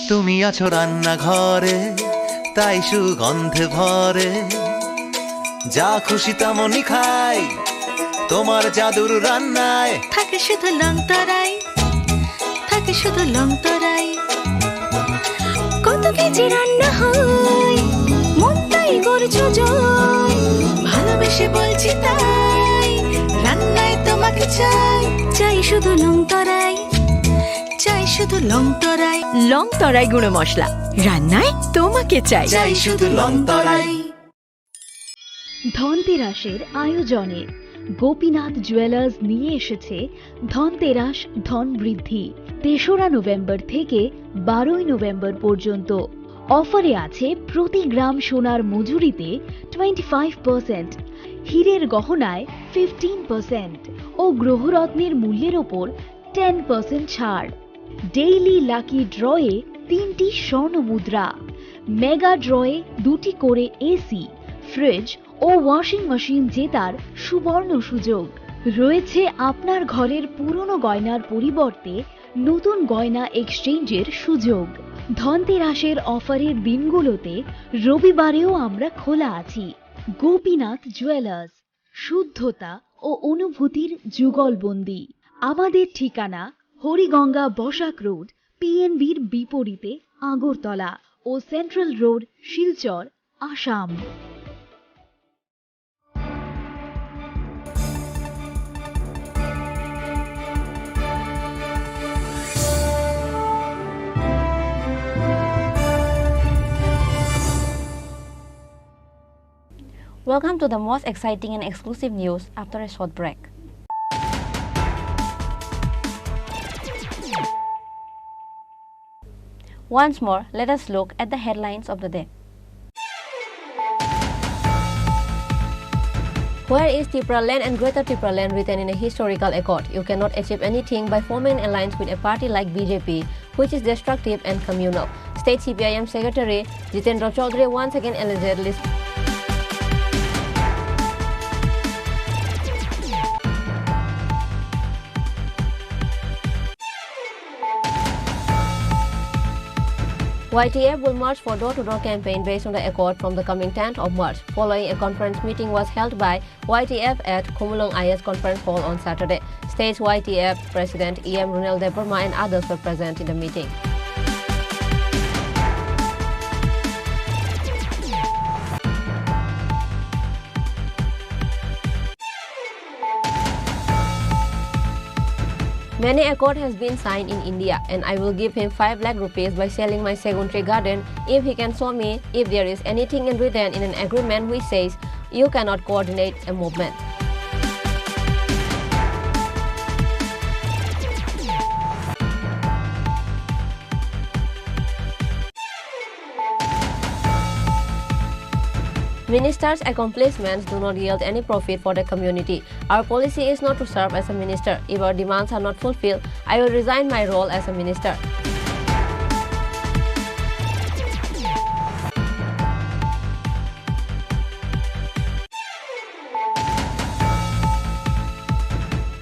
তুমি আছো রান্নাঘরে, তাই সুগন্ধে ভরে, যা খুশি তেমনই খাই তোমার জাদুর রান্নায়। থাকে শুধু লং তরাই, থাকে শুধু লং তরাই, কত কেজি রান্না হয় মন তাই করছো জয়, ভালোবেসে বলছি তাই রান্নায় তোমাকে চাই, চাই শুধু লং তরাই, চাই শুধু লং তরাই। লং তরাই গুঁড়ো মশলা, রান্নায় তোমাকে চাই, চাই শুধু লং তরাই। ধনতেরাসের আয়োজনে গোপীনাথ জুয়েলার্স নিয়ে এসেছে ধনতেরাস ধন বৃদ্ধি। 3রা নভেম্বর থেকে 12ই নভেম্বর পর্যন্ত অফারে আছে প্রতি গ্রাম সোনার মজুরিতে 25%, হীরের গহনায় 15% ও গ্রহরত্নের মূল্যের ওপর 10% ছাড়। ডেইলি লাকি ড্রয়ে 3টি স্বর্ণ মুদ্রা, মেগা ড্রয়ে 2টি করে এসি, ফ্রিজ ও ওয়াশিং মেশিন জেতার সুবর্ণ সুযোগ রয়েছে। আপনার ঘরের পুরনো গয়নার পরিবর্তে নতুন গয়না এক্সচেঞ্জের সুযোগ। ধনতেরাসের অফারের দিনগুলোতে রবিবারেও আমরা খোলা আছি। গোপীনাথ জুয়েলার্স, শুদ্ধতা ও অনুভূতির যুগলবন্দি। আমাদের ঠিকানা হরিগঙ্গা বসাক রোড, পিএনবির বিপরীতে আগরতলা। ও central road, Silchar, Assam. Welcome to the most exciting and exclusive news after a short break. Once more, let us look at the headlines of the day. Where is Tripura land and Greater Tripura land written in a historical accord? You cannot achieve anything by forming an alliance with a party like BJP, which is destructive and communal. State CPIM Secretary Jitendra Chaudhary once again allegedly YTF will march for door-to-door campaign based on the accord from the coming 10th of March. Following a conference meeting was held by YTF at Khumulong IS Conference Hall on Saturday. State YTF President EM Runel Deburma and others were present in the meeting. Many accord has been signed in India, and I will give him 5 lakh rupees by selling my second tree garden if he can show me if there is anything in written in an agreement which says you cannot coordinate a movement. Ministers' accomplishments do not yield any profit for the community. Our policy is not to serve as a minister. If our demands are not fulfilled, I will resign my role as a minister.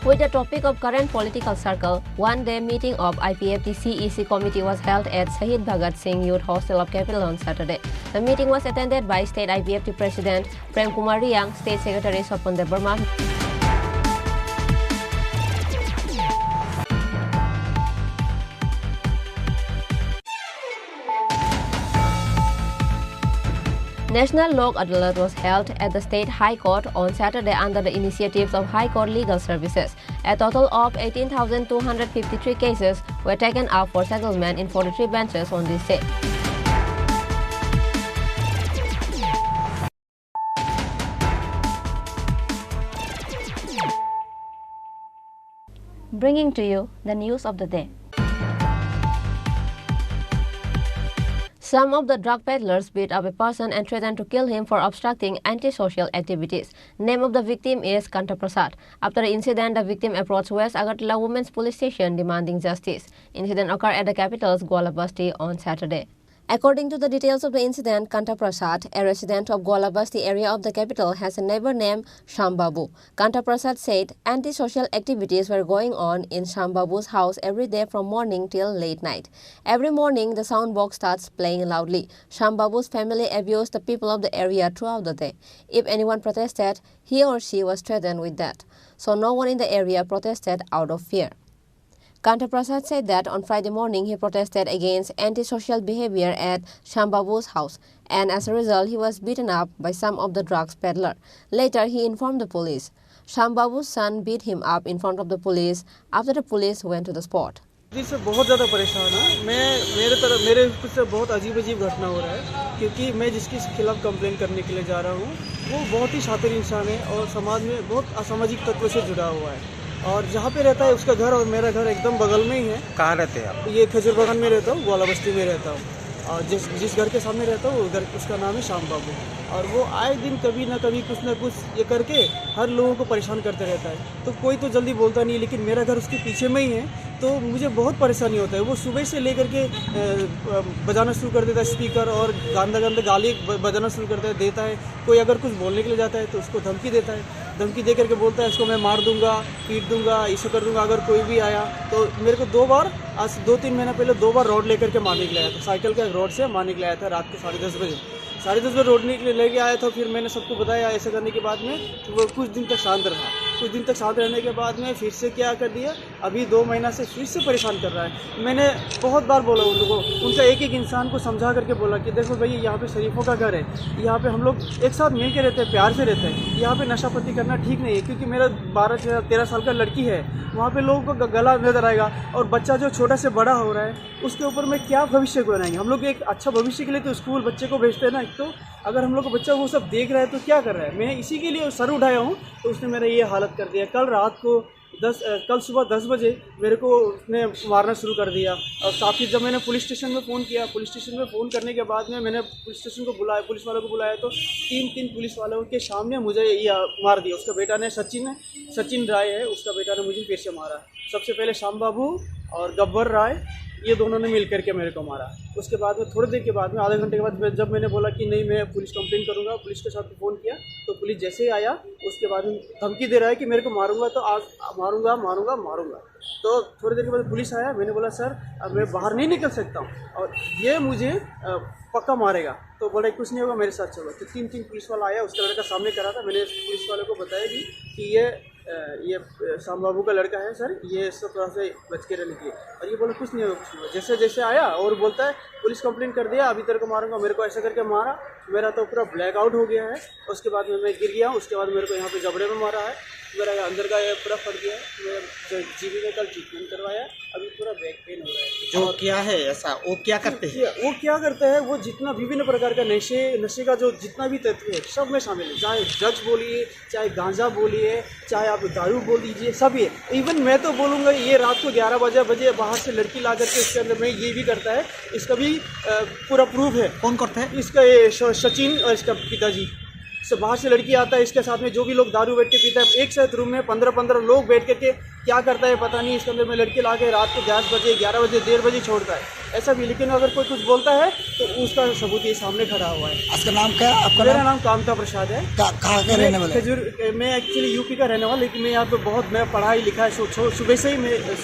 With the topic of current political circle, one-day meeting of IPFT CEC committee was held at Shahid Bhagat Singh Youth Hostel of Capital on Saturday. The meeting was attended by State IPFT President Prem Kumar Riang, State Secretary Sopon Deburma, National Lok Adalat was held at the State High Court on Saturday under the initiatives of High Court Legal Services. A total of 18,253 cases were taken up for settlement in 43 benches on this day. Bringing to you the news of the day. Some of the drug peddlers beat up a person and threatened to kill him for obstructing antisocial activities. Name of the victim is Kanta Prasad. After the incident, the victim approached West Agartala Women's Police Station demanding justice. Incident occurred at the capital's Gwalabasti on Saturday. According to the details of the incident, Kanta Prasad, a resident of Gwalabasti area of the capital, has a neighbor named Shambabu. Kanta Prasad said antisocial activities were going on in Shambabu's house every day from morning till late night. Every morning, the sound box starts playing loudly. Shambabu's family abused the people of the area throughout the day. If anyone protested, he or she was threatened with that. So no one in the area protested out of fear. Kanta Prasad said that on Friday morning he protested against antisocial behavior at Shambabu's house, and as a result he was beaten up by some of the drugs peddler. Later he informed the police. Shambabu's son beat him up in front of the police after the police went to the spot. इससे बहुत ज़्यादा परेशान है। मेरे कुछ से बहुत अजीब घटना हो रहा है, क्योंकि मैं जिसके खिलाफ कंप्लेन करने के लिए जा रहा हूँ वो बहुत ही शातिर इंसान है और समाज में बहुत असामाजिक तत्व से जुड़ा हुआ है। और जहाँ पे रहता है उसका घर और मेरा घर एकदम बगल में ही है। कहाँ रहते हैं आप? ये खजूर बागान में रहता हूँ, ग्वाला बस्ती में रहता हूँ। और जिस घर के सामने रहता हूँ उधर उसका नाम है श्याम बाबू, और वो आए दिन कभी ना कभी कुछ ना कुछ ये करके हर लोगों को परेशान करते रहता है। तो कोई तो जल्दी बोलता नहीं, लेकिन मेरा घर उसके पीछे में ही है, तो मुझे बहुत परेशानी होता है। वो सुबह से लेकर के बजाना शुरू कर देता है स्पीकर, और गंदा गाली बजाना शुरू कर देता है। कोई अगर कुछ बोलने के लिए जाता है तो उसको धमकी देता है, धमकी दे करके बोलता है इसको मैं मार दूंगा, पीट दूंगा, ऐसा कर दूंगा अगर कोई भी आया। तो मेरे को 2 बार, आज 2-3 महीना पहले 2 बार रोड लेकर के मारने के लिए आया था। साइकिल का रोड से मारने के लिए आया था रात के 10:30 बजे। 10:30 बजे रोड लेके आया था। फिर मैंने सबको बताया, ऐसा करने के बाद में वो कुछ दिन तक शांत रहा। कुछ दिन तक साथ रहने के बाद में फिर से क्या कर दिया, अभी 2 महीना से फिर से परेशान कर रहा है। मैंने बहुत बार बोला उन लोगों को, उनका एक एक इंसान को समझा करके बोला कि देखो भाई यहाँ पे शरीफों का घर है, यहाँ पे हम लोग एक साथ मिल के रहते हैं, प्यार से रहते हैं, यहाँ पे नशापत्ती करना ठीक नहीं है। क्योंकि मेरा 12-13 साल का लड़की है, वहाँ पे लोगों को गला नजर आएगा और बच्चा जो छोटा से बड़ा हो रहा है उसके ऊपर में क्या भविष्य को बनाएंगे हम लोग। एक अच्छा भविष्य के लिए तो स्कूल बच्चे को भेजते हैं ना। एक तो अगर हम लोग को बच्चा वो सब देख रहा है तो क्या कर रहा है। मैं इसी के लिए सर उठाया हूँ, तो उसने मेरा ये हालत कर दिया। कल सुबह 10 बजे मेरे को उसने मारना शुरू कर दिया। और साथ ही जब मैंने पुलिस स्टेशन में फ़ोन किया, पुलिस स्टेशन में फ़ोन करने के बाद में मैंने पुलिस स्टेशन को बुलाया, पुलिस वालों को बुलाया, तो 3 पुलिस वालों के सामने मुझे ये मार दिया। उसका बेटा ने सचिन राय है, उसका बेटा ने मुझे फिर से मारा। सबसे पहले श्याम बाबू और गब्बर राय, ये दोनों ने मिल करके मेरे को मारा। उसके बाद में थोड़ी देर के बाद में, आधे घंटे के बाद जब मैंने बोला कि नहीं मैं पुलिस कंप्लेंट करूंगा, पुलिस के साथ फ़ोन किया, तो पुलिस जैसे ही आया उसके बाद में धमकी दे रहा है कि मेरे को मारूंगा, तो आज मारूंगा। तो थोड़ी देर के बाद पुलिस आया, मैंने बोला सर अब मैं बाहर नहीं निकल सकता हूँ और ये मुझे पक्का मारेगा। तो बोला कुछ नहीं होगा, मेरे साथ चलो। तो 3 पुलिस वाला आया, उसका लड़का सामने करा था। मैंने पुलिस वाले को बताया भी कि ये श्याम बाबू का लड़का है सर, ये सब थोड़ा से बच के रहने के लिए। और ये बोला कुछ नहीं होगा, कुछ नहीं होगा। जैसे जैसे आया और बोलता है पुलिस कंप्लेंट कर दिया, अभी तेरे को मारूंगा। मेरे को ऐसा करके मारा, मेरा तो पूरा ब्लैकआउट हो गया है। उसके बाद में मैं गिर गया। उसके बाद मेरे को यहाँ पे जबड़े में मारा है, मेरा अंदर का ये पूरा फट गया है। मैं जीबी में कल ट्रीटमेंट करवाया, अभी पूरा बैक पेन हो रहा है। जो क्या है ऐसा, वो क्या करते हैं? वो क्या करते हैं, वो जितना विभिन्न प्रकार का नशे का जो जितना भी तत्व है सब में शामिल है। चाहे ड्रग्स बोलिए, चाहे गांजा बोलिए, चाहे आप दारू बोल दीजिए, सब ये। इवन मैं तो बोलूँगा ये रात को 11 बजे बाहर से लड़की ला करके इसके अंदर में ये भी करता है। इसका भी पूरा प्रूफ है। कौन करता है? इसका ये सचिन और इसका पिताजी। सब बाहर से लड़की आता है, इसके साथ में जो भी लोग दारू बैठ के पीता है, एक साथ रूम में 15 लोग बैठ करके क्या करता है पता नहीं। इसके अंदर में लड़के ला के रात को 10 बजे 11 बजे 1:30 बजे छोड़ता है, ऐसा भी। लेकिन अगर कोई कुछ बोलता है तो उसका सबूत ये सामने खड़ा हुआ है। आपका नाम क्या है? आपका मेरा नाम कामता प्रसाद है। कहाँ के रहने वाले? मैं एक्चुअली यूपी का रहने वाला, लेकिन मैं यहाँ पे बहुत मैं पढ़ाई लिखा है सुबह से ही, मैं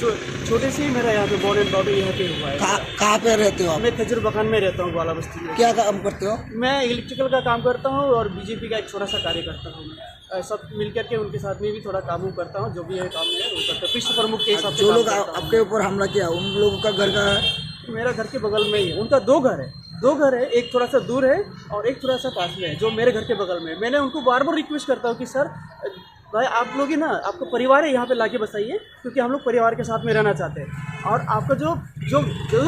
छोटे से ही मेरा यहाँ पे बोर्ड एंड बॉडी यहाँ पे हुआ है। कहाँ पे रहते हो आप? मैं खजूर बगान में रहता हूँ, वाला बस्ती में। क्या काम करते हो? मैं इलेक्ट्रिकल का काम करता हूँ और बीजेपी का एक छोटा सा कार्य करता हूँ। सब मिल करके उनके साथ में भी थोड़ा काम करता हूँ, जो भी है काम है वो करता हूँ। विश्व प्रमुख के हिसाब से जो लोग आपके ऊपर हमला किया उन लोगों का घर का है? मेरा घर के बगल में ही है। उनका 2 घर है, एक थोड़ा सा दूर है और एक थोड़ा सा पास में है, जो मेरे घर के बगल में है। मैंने उनको बार रिक्वेस्ट करता हूँ कि सर भाई आप लोग ही ना, आपका परिवार है, यहाँ पे लाके बसाइए, क्योंकि हम लोग परिवार के साथ में रहना चाहते हैं। और आपका जो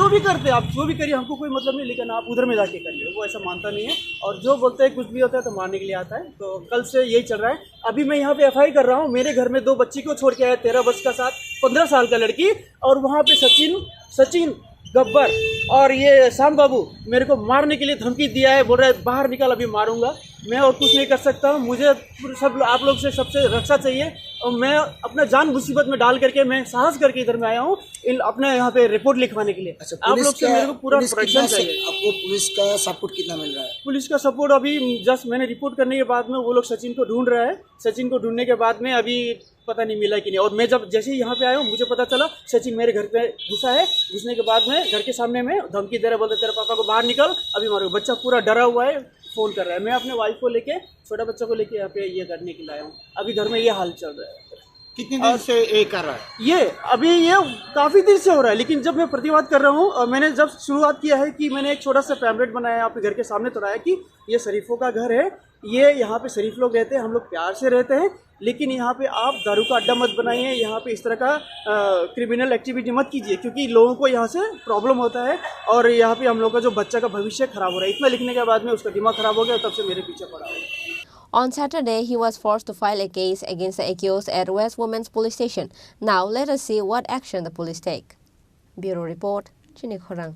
भी करते हैं, आप जो भी करिए, हमको कोई मतलब नहीं, लेकिन आप उधर में जाके करिए। वो ऐसा मानता नहीं है और जो बोलते हैं कुछ भी होता है तो मारने के लिए आता है। तो कल से यही चल रहा है। अभी मैं यहाँ पे FI कर रहा हूँ। मेरे घर में 2 बच्ची को छोड़ के आया, 13 वर्ष का साथ 15 साल का लड़की, और वहाँ पे सचिन गब्बर और ये श्याम बाबू मेरे को मारने के लिए धमकी दिया है। बोल रहा है बाहर निकल, अभी मारूंगा। मैं और कुछ नहीं कर सकता हूँ। मुझे सब आप लोग से सबसे रक्षा चाहिए और मैं अपना जान मुसीबत में डाल करके मैं साहस करके इधर में आया हूँ अपने यहाँ पे रिपोर्ट लिखवाने के लिए। आप लोग से मेरे को पूरा प्रोटेक्शन चाहिए। आपको पुलिस का सपोर्ट कितना मिल रहा है? पुलिस का सपोर्ट अभी जस्ट मैंने रिपोर्ट करने के बाद में वो लोग सचिन को ढूंढ रहा है। सचिन को ढूंढने के बाद में अभी पता नहीं मिला कि नहीं। और मैं जब जैसे ही यहाँ पे आया हूँ मुझे पता चला सचिन मेरे घर पे घुसा है। घुसने के बाद में घर के सामने में धमकी दे रहा, बोलते तेरे पापा को बाहर निकल, अभी मारो। बच्चा पूरा डरा हुआ है, फोन कर रहा है। मैं अपने वाइफ को लेके, छोटा बच्चा को लेके यहाँ पे ये करने के लिए आया हूँ। अभी घर में ये हाल चल रहा है। कितने दिन से ये कर रहा है? ये काफी देर से हो रहा है, लेकिन जब मैं प्रतिवाद कर रहा हूँ और मैंने जब शुरुआत किया है कि मैंने एक छोटा सा पैम्पलेट बनाया आपके घर के सामने तोड़ाया कि ये शरीफों का घर है, ये यहाँ पे शरीफ लोग रहते हैं, हम लोग प्यार से रहते हैं, लेकिन यहाँ पे आप दारू का अड्डा मत बनाइए, यहाँ पे इस तरह का क्रिमिनल एक्टिविटी मत कीजिए, क्योंकि लोगों को यहाँ से प्रॉब्लम होता है और यहाँ पे हम लोग का जो बच्चा का भविष्य खराब हो रहा है। इतना लिखने के बाद में उसका दिमाग खराब हो गया और तब से मेरे पीछे पड़ा है। On Saturday, he was forced to file a case against the accused at West Women's Police Station. Now, let us see what action the police take. Bureau Report, Chini Khorang.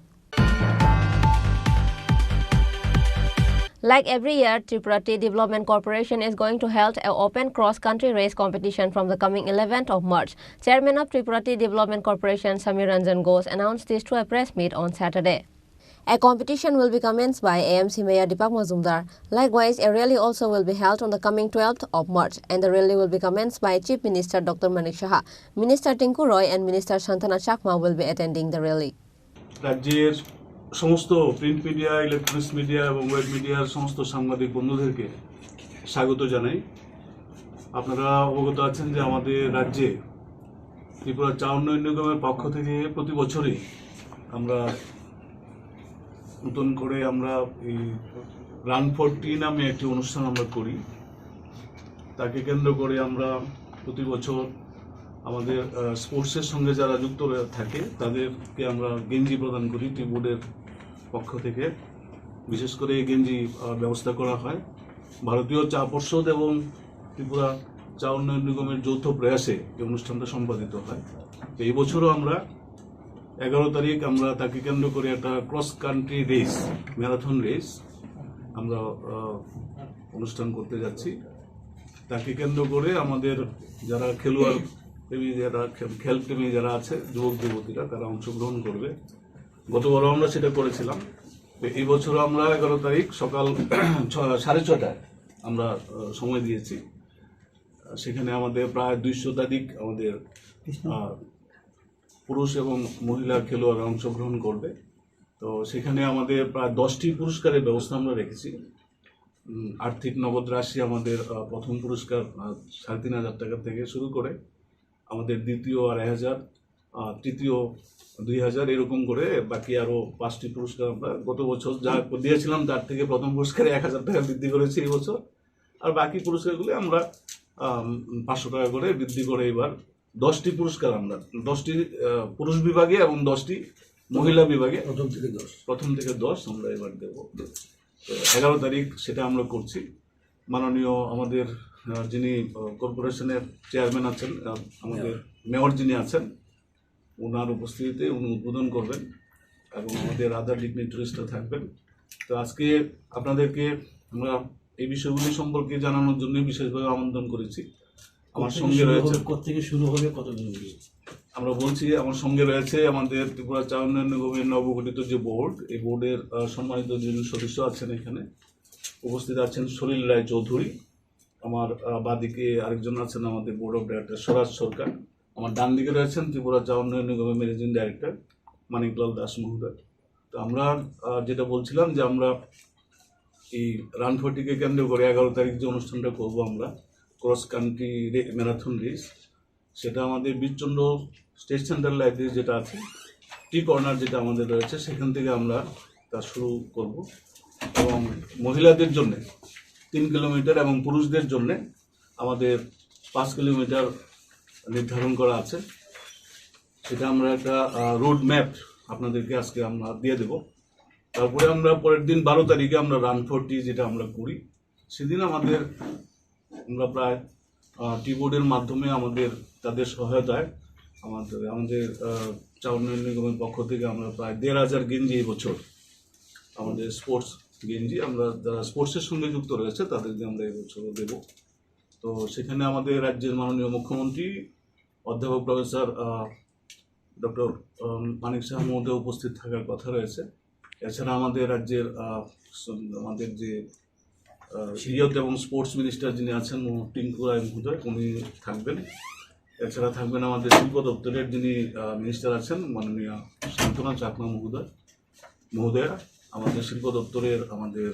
Like every year, Tripura Tea Development Corporation is going to hold an open cross-country race competition from the coming 11th of March. Chairman of Tripura Tea Development Corporation, Samir Ranjan Ghosh, announced this to a press meet on Saturday. A competition will be commenced by AMC Mayor Deepak Mazumdar. Likewise, a rally also will be held on the coming 12th of March, and the rally will be commenced by Chief Minister Dr. Manik Saha. Minister Tinku Roy and Minister Shantana Chakma will be attending the rally. রাজ্যের সমস্ত print media, electronics media এবং web মিডিয়ার সমস্ত সাংবাদিক বন্ধুদেরকে স্বাগত জানাই। আপনারা অবগত আছেন যে আমাদের রাজ্যে ত্রিপুরা চা উন্নয়ন নিগমের পক্ষ থেকে প্রতি বছরই আমরা নতুন করে আমরা এই রান ফর টি নামে একটি অনুষ্ঠান আমরা করি। তাকে কেন্দ্র করে আমরা প্রতি বছর আমাদের স্পোর্টসের সঙ্গে যারা যুক্ত থাকে তাদেরকে আমরা গেঞ্জি প্রদান করি টি বোর্ডের পক্ষ থেকে। বিশেষ করে এই গেঞ্জি ব্যবস্থা করা হয় ভারতীয় চা পর্ষদ এবং ত্রিপুরা চা উন্নয়ন নিগমের যৌথ প্রয়াসে এই অনুষ্ঠানটা সম্পাদিত হয়। তো এই বছরও আমরা 11 তারিখ আমরা তাকে কেন্দ্র করে একটা cross country race, marathon race আমরা অনুষ্ঠান করতে যাচ্ছি। তাকে কেন্দ্র করে আমাদের যারা খেলোয়াড় প্রেমী, যারা খেলপ্রেমী যারা আছে, যুবক যুবতীরা, তারা অংশগ্রহণ করবে। গতবারও আমরা সেটা করেছিলাম। এই বছর আমরা 11 তারিখ সকাল 6:30টায় আমরা সময় দিয়েছি। সেখানে আমাদের প্রায় 200 আমাদের পুরুষ এবং মহিলা খেলোয়াড়রা অংশগ্রহণ করবে। তো সেখানে আমাদের প্রায় 10টি পুরস্কারের ব্যবস্থা আমরা রেখেছি। আর্থিক নগদ রাশি আমাদের প্রথম পুরস্কার 3,500 টাকা থেকে শুরু করে আমাদের দ্বিতীয় 2,500, তৃতীয় 2,000, এরকম করে বাকি আরও 5টি পুরস্কার আমরা গত বছর যা দিয়েছিলাম তার থেকে প্রথম পুরস্কারে 1,000 টাকা বৃদ্ধি করেছি এই বছর। আর বাকি পুরস্কারগুলি আমরা 500 টাকা করে বৃদ্ধি করে এবার 10টি পুরস্কার আমরা 10টি পুরুষ বিভাগে এবং 10টি মহিলা বিভাগে প্রথম থেকে 10 আমরা এবার দেব। 11 তারিখ সেটা আমরা করছি। মাননীয় আমাদের যিনি কর্পোরেশনের চেয়ারম্যান আছেন, আমাদের মেয়র যিনি আছেন, ওনার উপস্থিতিতে উনি উদ্বোধন করবেন এবং আমাদের আদার ডিগনিটারিজরা থাকবেন। তো আজকে আপনাদেরকে আমরা এই বিষয়গুলি সম্পর্কে জানানোর জন্য বিশেষভাবে আমন্ত্রণ করেছি। আমার সঙ্গে রয়েছে থেকে শুরু হবে কতদিন আমরা বলছি, আমার সঙ্গে রয়েছে আমাদের ত্রিপুরা চা উন্নয়ন নিগমের নবগঠিত যে বোর্ড, এই বোর্ডের সম্মানিত যিনি সদস্য আছেন এখানে উপস্থিত আছেন সলিল রায় চৌধুরী। আমার বাদিকে আরেকজন আছেন আমাদের বোর্ড অফ ডাইরেক্টর স্বরাজ সরকার। আমার ডান দিকে রয়েছেন ত্রিপুরা চা উন্নয়ন নিগমের ম্যানেজিং ডাইরেক্টর মানিকলাল দাস মহোদয়। তো আমরা যেটা বলছিলাম যে আমরা এই রান ফর টিকে কেন্দ্র করে 11 তারিখ যে অনুষ্ঠানটা করবো আমরা ক্রস কান্ট্রি ম্যারাথন রেস, সেটা আমাদের বীরচন্দ্র স্টেট সেন্ট্রাল লাইব্রেরি যেটা আছে, টি কর্নার যেটা আমাদের রয়েছে, সেখান থেকে আমরা তা শুরু করব। এবং মহিলাদের জন্য 3 কিলোমিটার এবং পুরুষদের জন্য আমাদের 5 কিলোমিটার নির্ধারণ করা আছে। সেটা আমরা একটা রোড ম্যাপ আপনাদেরকে আজকে আমরা দিয়ে দেব। তারপরে আমরা পরের দিন 12 তারিখে আমরা রান ফর টি যেটা আমরা করি, সেদিন আমরা প্রায় টি বোর্ডের মাধ্যমে আমাদের তাদের সহায়তায় আমাদের চা উন্নয়ন নিগমের পক্ষ থেকে আমরা প্রায় 1,500 গেঞ্জি এই বছর আমাদের স্পোর্টস গেঞ্জি আমরা যারা স্পোর্টসের সঙ্গে যুক্ত রয়েছে তাদেরকে আমরা এই বছরও দেব। তো সেখানে আমাদের রাজ্যের মাননীয় মুখ্যমন্ত্রী অধ্যাপক প্রফেসর ডক্টর মানিক সাহা মহোদয় উপস্থিত থাকার কথা রয়েছে। এছাড়া আমাদের রাজ্যের আমাদের যে ইয়ুথ এবং স্পোর্টস মিনিস্টার যিনি আছেন টিঙ্কু রায় মহোদয়, উনি থাকবেন। এছাড়া থাকবেন আমাদের শিল্প দপ্তরের যিনি মিনিস্টার আছেন মাননীয় শান্তনা চাকমা মহোদয়া। আমাদের শিল্প দপ্তরের আমাদের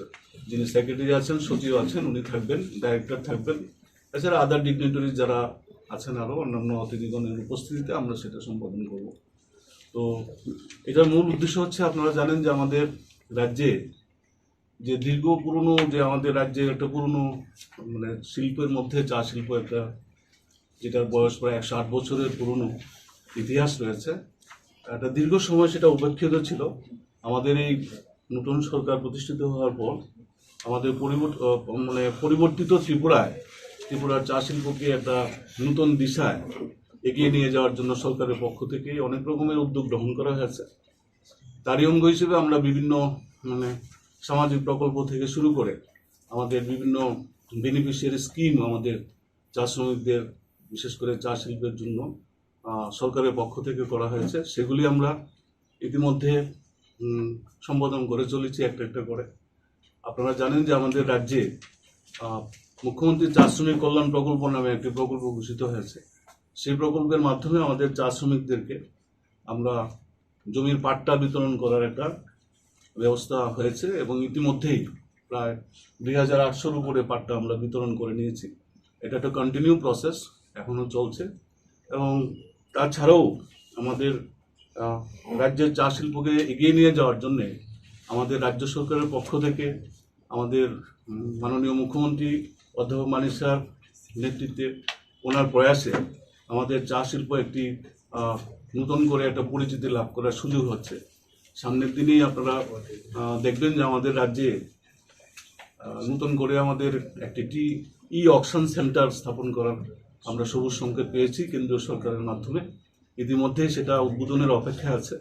যিনি সেক্রেটারি আছেন, সচিব আছেন, উনি থাকবেন, ডাইরেক্টর থাকবেন। এছাড়া আদার ডিগনিটারিজ যারা আছেন আরও অন্যান্য অতিথিগণের উপস্থিতিতে আমরা সেটা সম্পাদন করব। তো এটার মূল উদ্দেশ্য হচ্ছে, আপনারা জানেন যে আমাদের রাজ্যে যে পুরনো যে আমাদের রাজ্যের একটা পুরনো শিল্পের মধ্যে চা শিল্প একটা, যেটার বয়স প্রায় 108 বছরের পুরনো ইতিহাস রয়েছে। একটা দীর্ঘ সময় সেটা উপেক্ষিত ছিল। আমাদের এই নতুন সরকার প্রতিষ্ঠিত হওয়ার পর আমাদের পরিবর্তিত ত্রিপুরার চা শিল্পকে একটা নতুন দিশায় এগিয়ে নিয়ে যাওয়ার জন্য সরকারের পক্ষ থেকে অনেক রকমের উদ্যোগ গ্রহণ করা হয়েছে। তারই অঙ্গ হিসেবে আমরা বিভিন্ন সামাজিক প্রকল্প থেকে শুরু করে আমাদের বিভিন্ন বেনিফিশিয়ারি স্কিম আমাদের চা শ্রমিকদের, বিশেষ করে চা শিল্পের জন্য সরকারের পক্ষ থেকে করা হয়েছে। সেগুলি আমরা ইতিমধ্যে সম্বোধন করে চলেছি একটা একটা করে। আপনারা জানেন যে আমাদের রাজ্যে মুখ্যমন্ত্রী চা শ্রমিক কল্যাণ প্রকল্প নামে একটি প্রকল্প ঘোষিত হয়েছে। সেই প্রকল্পের মাধ্যমে আমাদের চা শ্রমিকদেরকে আমরা জমির পাট্টা বিতরণ করার একটা ব্যবস্থা হয়েছে এবং ইতিমধ্যেই প্রায় 2,800-র উপরে পাট্টা আমরা বিতরণ করে নিয়েছি। এটা একটা কন্টিনিউ প্রসেস, এখনো চলছে। এবং তাছাড়াও আমাদের রাজ্যের চা শিল্পকে এগিয়ে নিয়ে যাওয়ার জন্যে আমাদের রাজ্য সরকারের পক্ষ থেকে আমাদের মাননীয় মুখ্যমন্ত্রী অধ্যাপক মানিক স্যার নেতৃত্বে ওনার প্রয়াসে আমাদের চা শিল্প একটি নতুন করে একটা পরিচিতি লাভ করার সুযোগ হচ্ছে। সামনের দিনেই আপনারা দেখবেন যে আমাদের রাজ্যে নতুন করে আমাদের একটি ই অকশন সেন্টার স্থাপন করার আমরা সবুজ সংকেত পেয়েছি কেন্দ্রীয় সরকারের মাধ্যমে। ইতিমধ্যে সেটা উদ্বোধনের অপেক্ষায় আছে,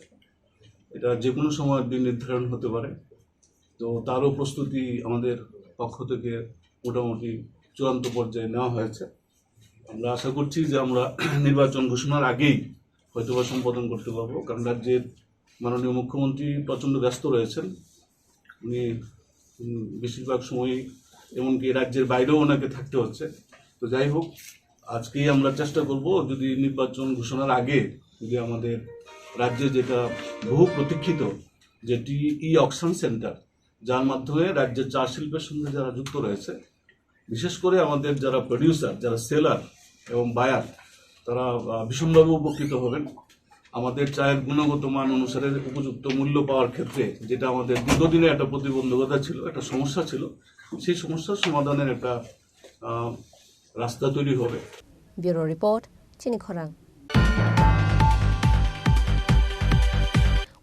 এটা যে কোনো সময় দিন নির্ধারণ হতে পারে। তো তারও প্রস্তুতি আমাদের পক্ষ থেকে মোটামুটি চূড়ান্ত পর্যায়ে নেওয়া হয়েছে। আমরা আশা করছি যে আমরা নির্বাচন ঘোষণার আগেই হয়তোবা সম্পাদন করতে পারবো, কারণ রাজ্যের মাননীয় মুখ্যমন্ত্রী প্রচণ্ড ব্যস্ত রয়েছেন। উনি বেশিরভাগ সময়ই এমনকি রাজ্যের বাইরেও ওনাকে থাকতে হচ্ছে। তো যাই হোক, আজকেই আমরা চেষ্টা করব যদি নির্বাচন ঘোষণার আগে যদি আমাদের রাজ্যে যেটা বহু প্রতীক্ষিত যেটি ই অকশন সেন্টার, যার মাধ্যমে রাজ্যের চা শিল্পের সঙ্গে যারা যুক্ত রয়েছে, বিশেষ করে আমাদের যারা প্রডিউসার, যারা সেলার এবং বায়ার, তারা ভীষণভাবে উপকৃত হবেন। আমাদের চায়ের গুণগত মান অনুসারে উপযুক্ত মূল্য পাওয়ার ক্ষেত্রে যেটা আমাদের দীর্ঘদিনে একটা প্রতিবন্ধকতা ছিল, একটা সমস্যা ছিল, সেই সমস্যার সমাধানের একটা রাস্তা তৈরি হবে। ব্যুরো রিপোর্ট, চিনি খোরাং।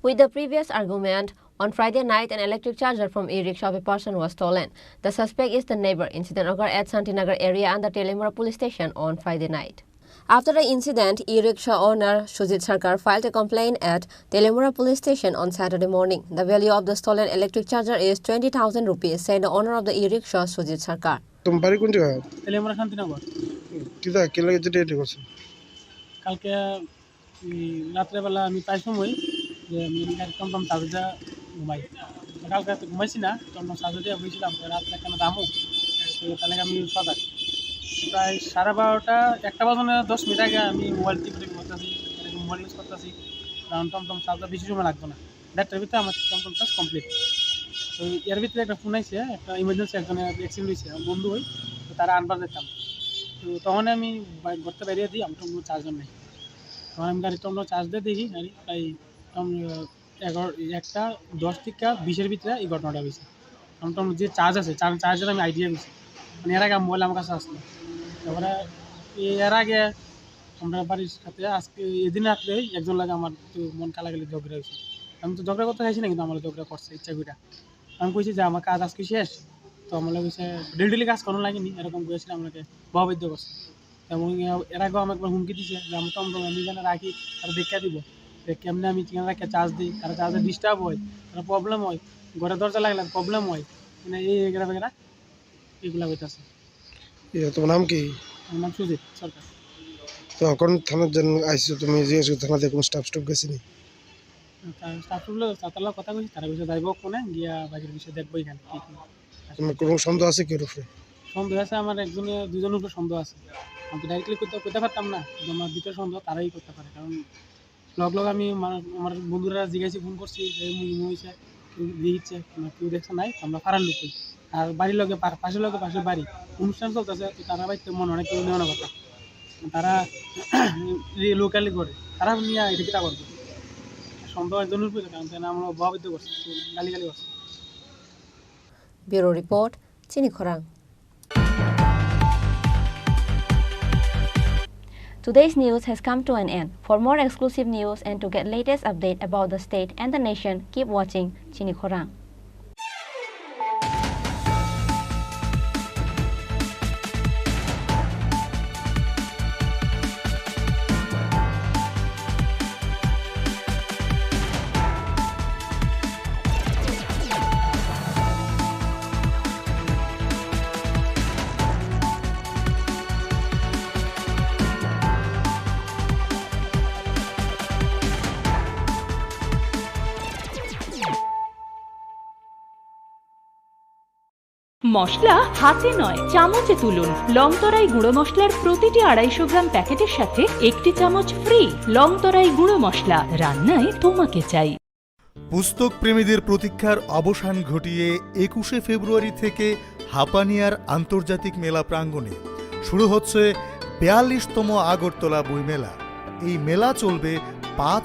With the previous argument, on Friday night, an electric charger from e-rickshaw of a person was stolen. The suspect is the neighbor. Incident occurred at Santinagar area under Telemura police station on Friday night. After the incident, e-rickshaw owner Sujit Sarkar filed a complaint at Telemura police station on Saturday morning. The value of the stolen electric charger is 20,000 rupees, said the owner of the e-rickshaw, Sujit Sarkar. তোমার বাড়ি কোন জায়গায়? তেলেমুরা শান্তিনগর। কিদা কে লাগে যেটা এটা করছে? কালকে রাত্রেবেলা আমি প্রায় সময় যে আমি টমটম চার্জে ঘুমাই। কালকে রাতে ঘুমাইছি না, টমটম চার্জে দিয়ে বসেছিলাম, রাত্রে কেন দামও তো তাহলে আমি সজাগ। প্রায় 12:30 1টা বাজে 10 মিনিট আগে আমি মোবাইল টিপে করতেছি, মোবাইল ইউজ করতেছি, কারণ টমটম চার্জটা বেশি সময় লাগতো না। 1টার ভিতরে আমার টমটম চার্জ কমপ্লিট। তো এর ভিতরে একটা ফোন আইছে, একটা ইমার্জেন্সি একজনের অ্যাক্সিডেন্ট হয়েছে, আমার বন্ধু হই, তো তারা আনবার যেতাম। তো তখন আমি বাইক ঘরতে বেরিয়ে দিই, আমার টমটম চার্জার নেই। তখন আমি গাড়ি টমটম চার্জ দিয়ে দেখি গাড়ি প্রায় 1:10 থেকে 20-এর ভিতরে এই ঘটনাটা হয়েছে। টমটম যে চার্জ আছে, চার্জের আমি আইডিয়া দিয়েছি, মানে এর আগে মোবাইল আমার কাছে আসলো। তারপরে এর আগে আমরা বাড়ির সাথে আজকে এদিন রাত্রে একজন লাগে আমার তো মন কালাকালি ঝগড়া হয়েছে। আমি তো ঝগড়া করতে চাইছি না, কিন্তু আমার ঝগড়া করছে ইচ্ছা করে। আমি কইছি যে আমার কাজ আজকে শেষ, তো আমার কইছে ডেলি কাজ করানো লাগেনি, এরকম করেছিল আমাকে প্রভাবিত করছে। এবং এর আগেও আমাকে একবার হুমকি দিছে যে আমি টমটম আমি যেন রাখি তারা দেখা দিব, কেমনি আমি চিকেন রাখে চার্জ দিই, তারা চার্জে ডিস্টার্ব হয়, তারা প্রবলেম হয়, ঘরে দরজা লাগলে প্রবলেম হয়, মানে এই এগুলা বেগেরা এগুলা হইতেছে। তোমার নাম কি? আমার নাম সুজিত সরকার। তো এখন থানার জন্য আইসো তুমি, জিজ্ঞেস থানাতে কোনো স্টাফ গেছে নি? স্টাফগুলো তারা কথা কইছি, তারা কইছে যাইব কোনে গিয়া বাকির বিষয় দেখবো এখানে। তোমার কোনো সন্দেহ আছে কি রূপে? সন্দেহ আছে আমার দুজনের উপরে সন্দেহ আছে। আমি তো ডাইরেক্টলি করতে পারতাম না, কিন্তু আমার ভিতরে সন্দেহ তারাই করতে পারে। কারণ লগ আমি আমার বন্ধুরা জিজ্ঞাসা ফোন করছি যে হয়েছে, কেউ দিচ্ছে কেউ দেখছে নাই, আমরা পাড়ার লোক। আর বাড়ির লগে পাশের লগে পাশের বাড়ি অনুষ্ঠান চলতেছে, তো তারা বাড়িতে মনে অনেক কেউ নেওয়ার কথা, তারা লোকালি করে, তারা নিয়ে এটা কিটা করবে। সন্দেহ একজনের উপরে, কারণ আমরা প্রভাবিত করছি, গালিগালি করছি। ব্যুরো রিপোর্ট, চিনি খোরাং। Today's news has come to an end. For more exclusive news and to get latest update about the state and the nation, keep watching Chini Khorang. মশলা হাতে নয় চামচে তুলুন। লংতরাই গুঁড়ো মশলার প্রতিটি 250 গ্রাম প্যাকেটের সাথে 1টি চামচ ফ্রি। লংতরাই গুঁড়ো মশলা, রান্নায় তোমাকে চাই। পুস্তক প্রেমীদের প্রতীক্ষার অবসান ঘটিয়ে 21শে ফেব্রুয়ারি থেকে হাপানিয়ার আন্তর্জাতিক মেলা প্রাঙ্গণে শুরু হচ্ছে ৪২তম আগরতলা বইমেলা। এই মেলা চলবে ৫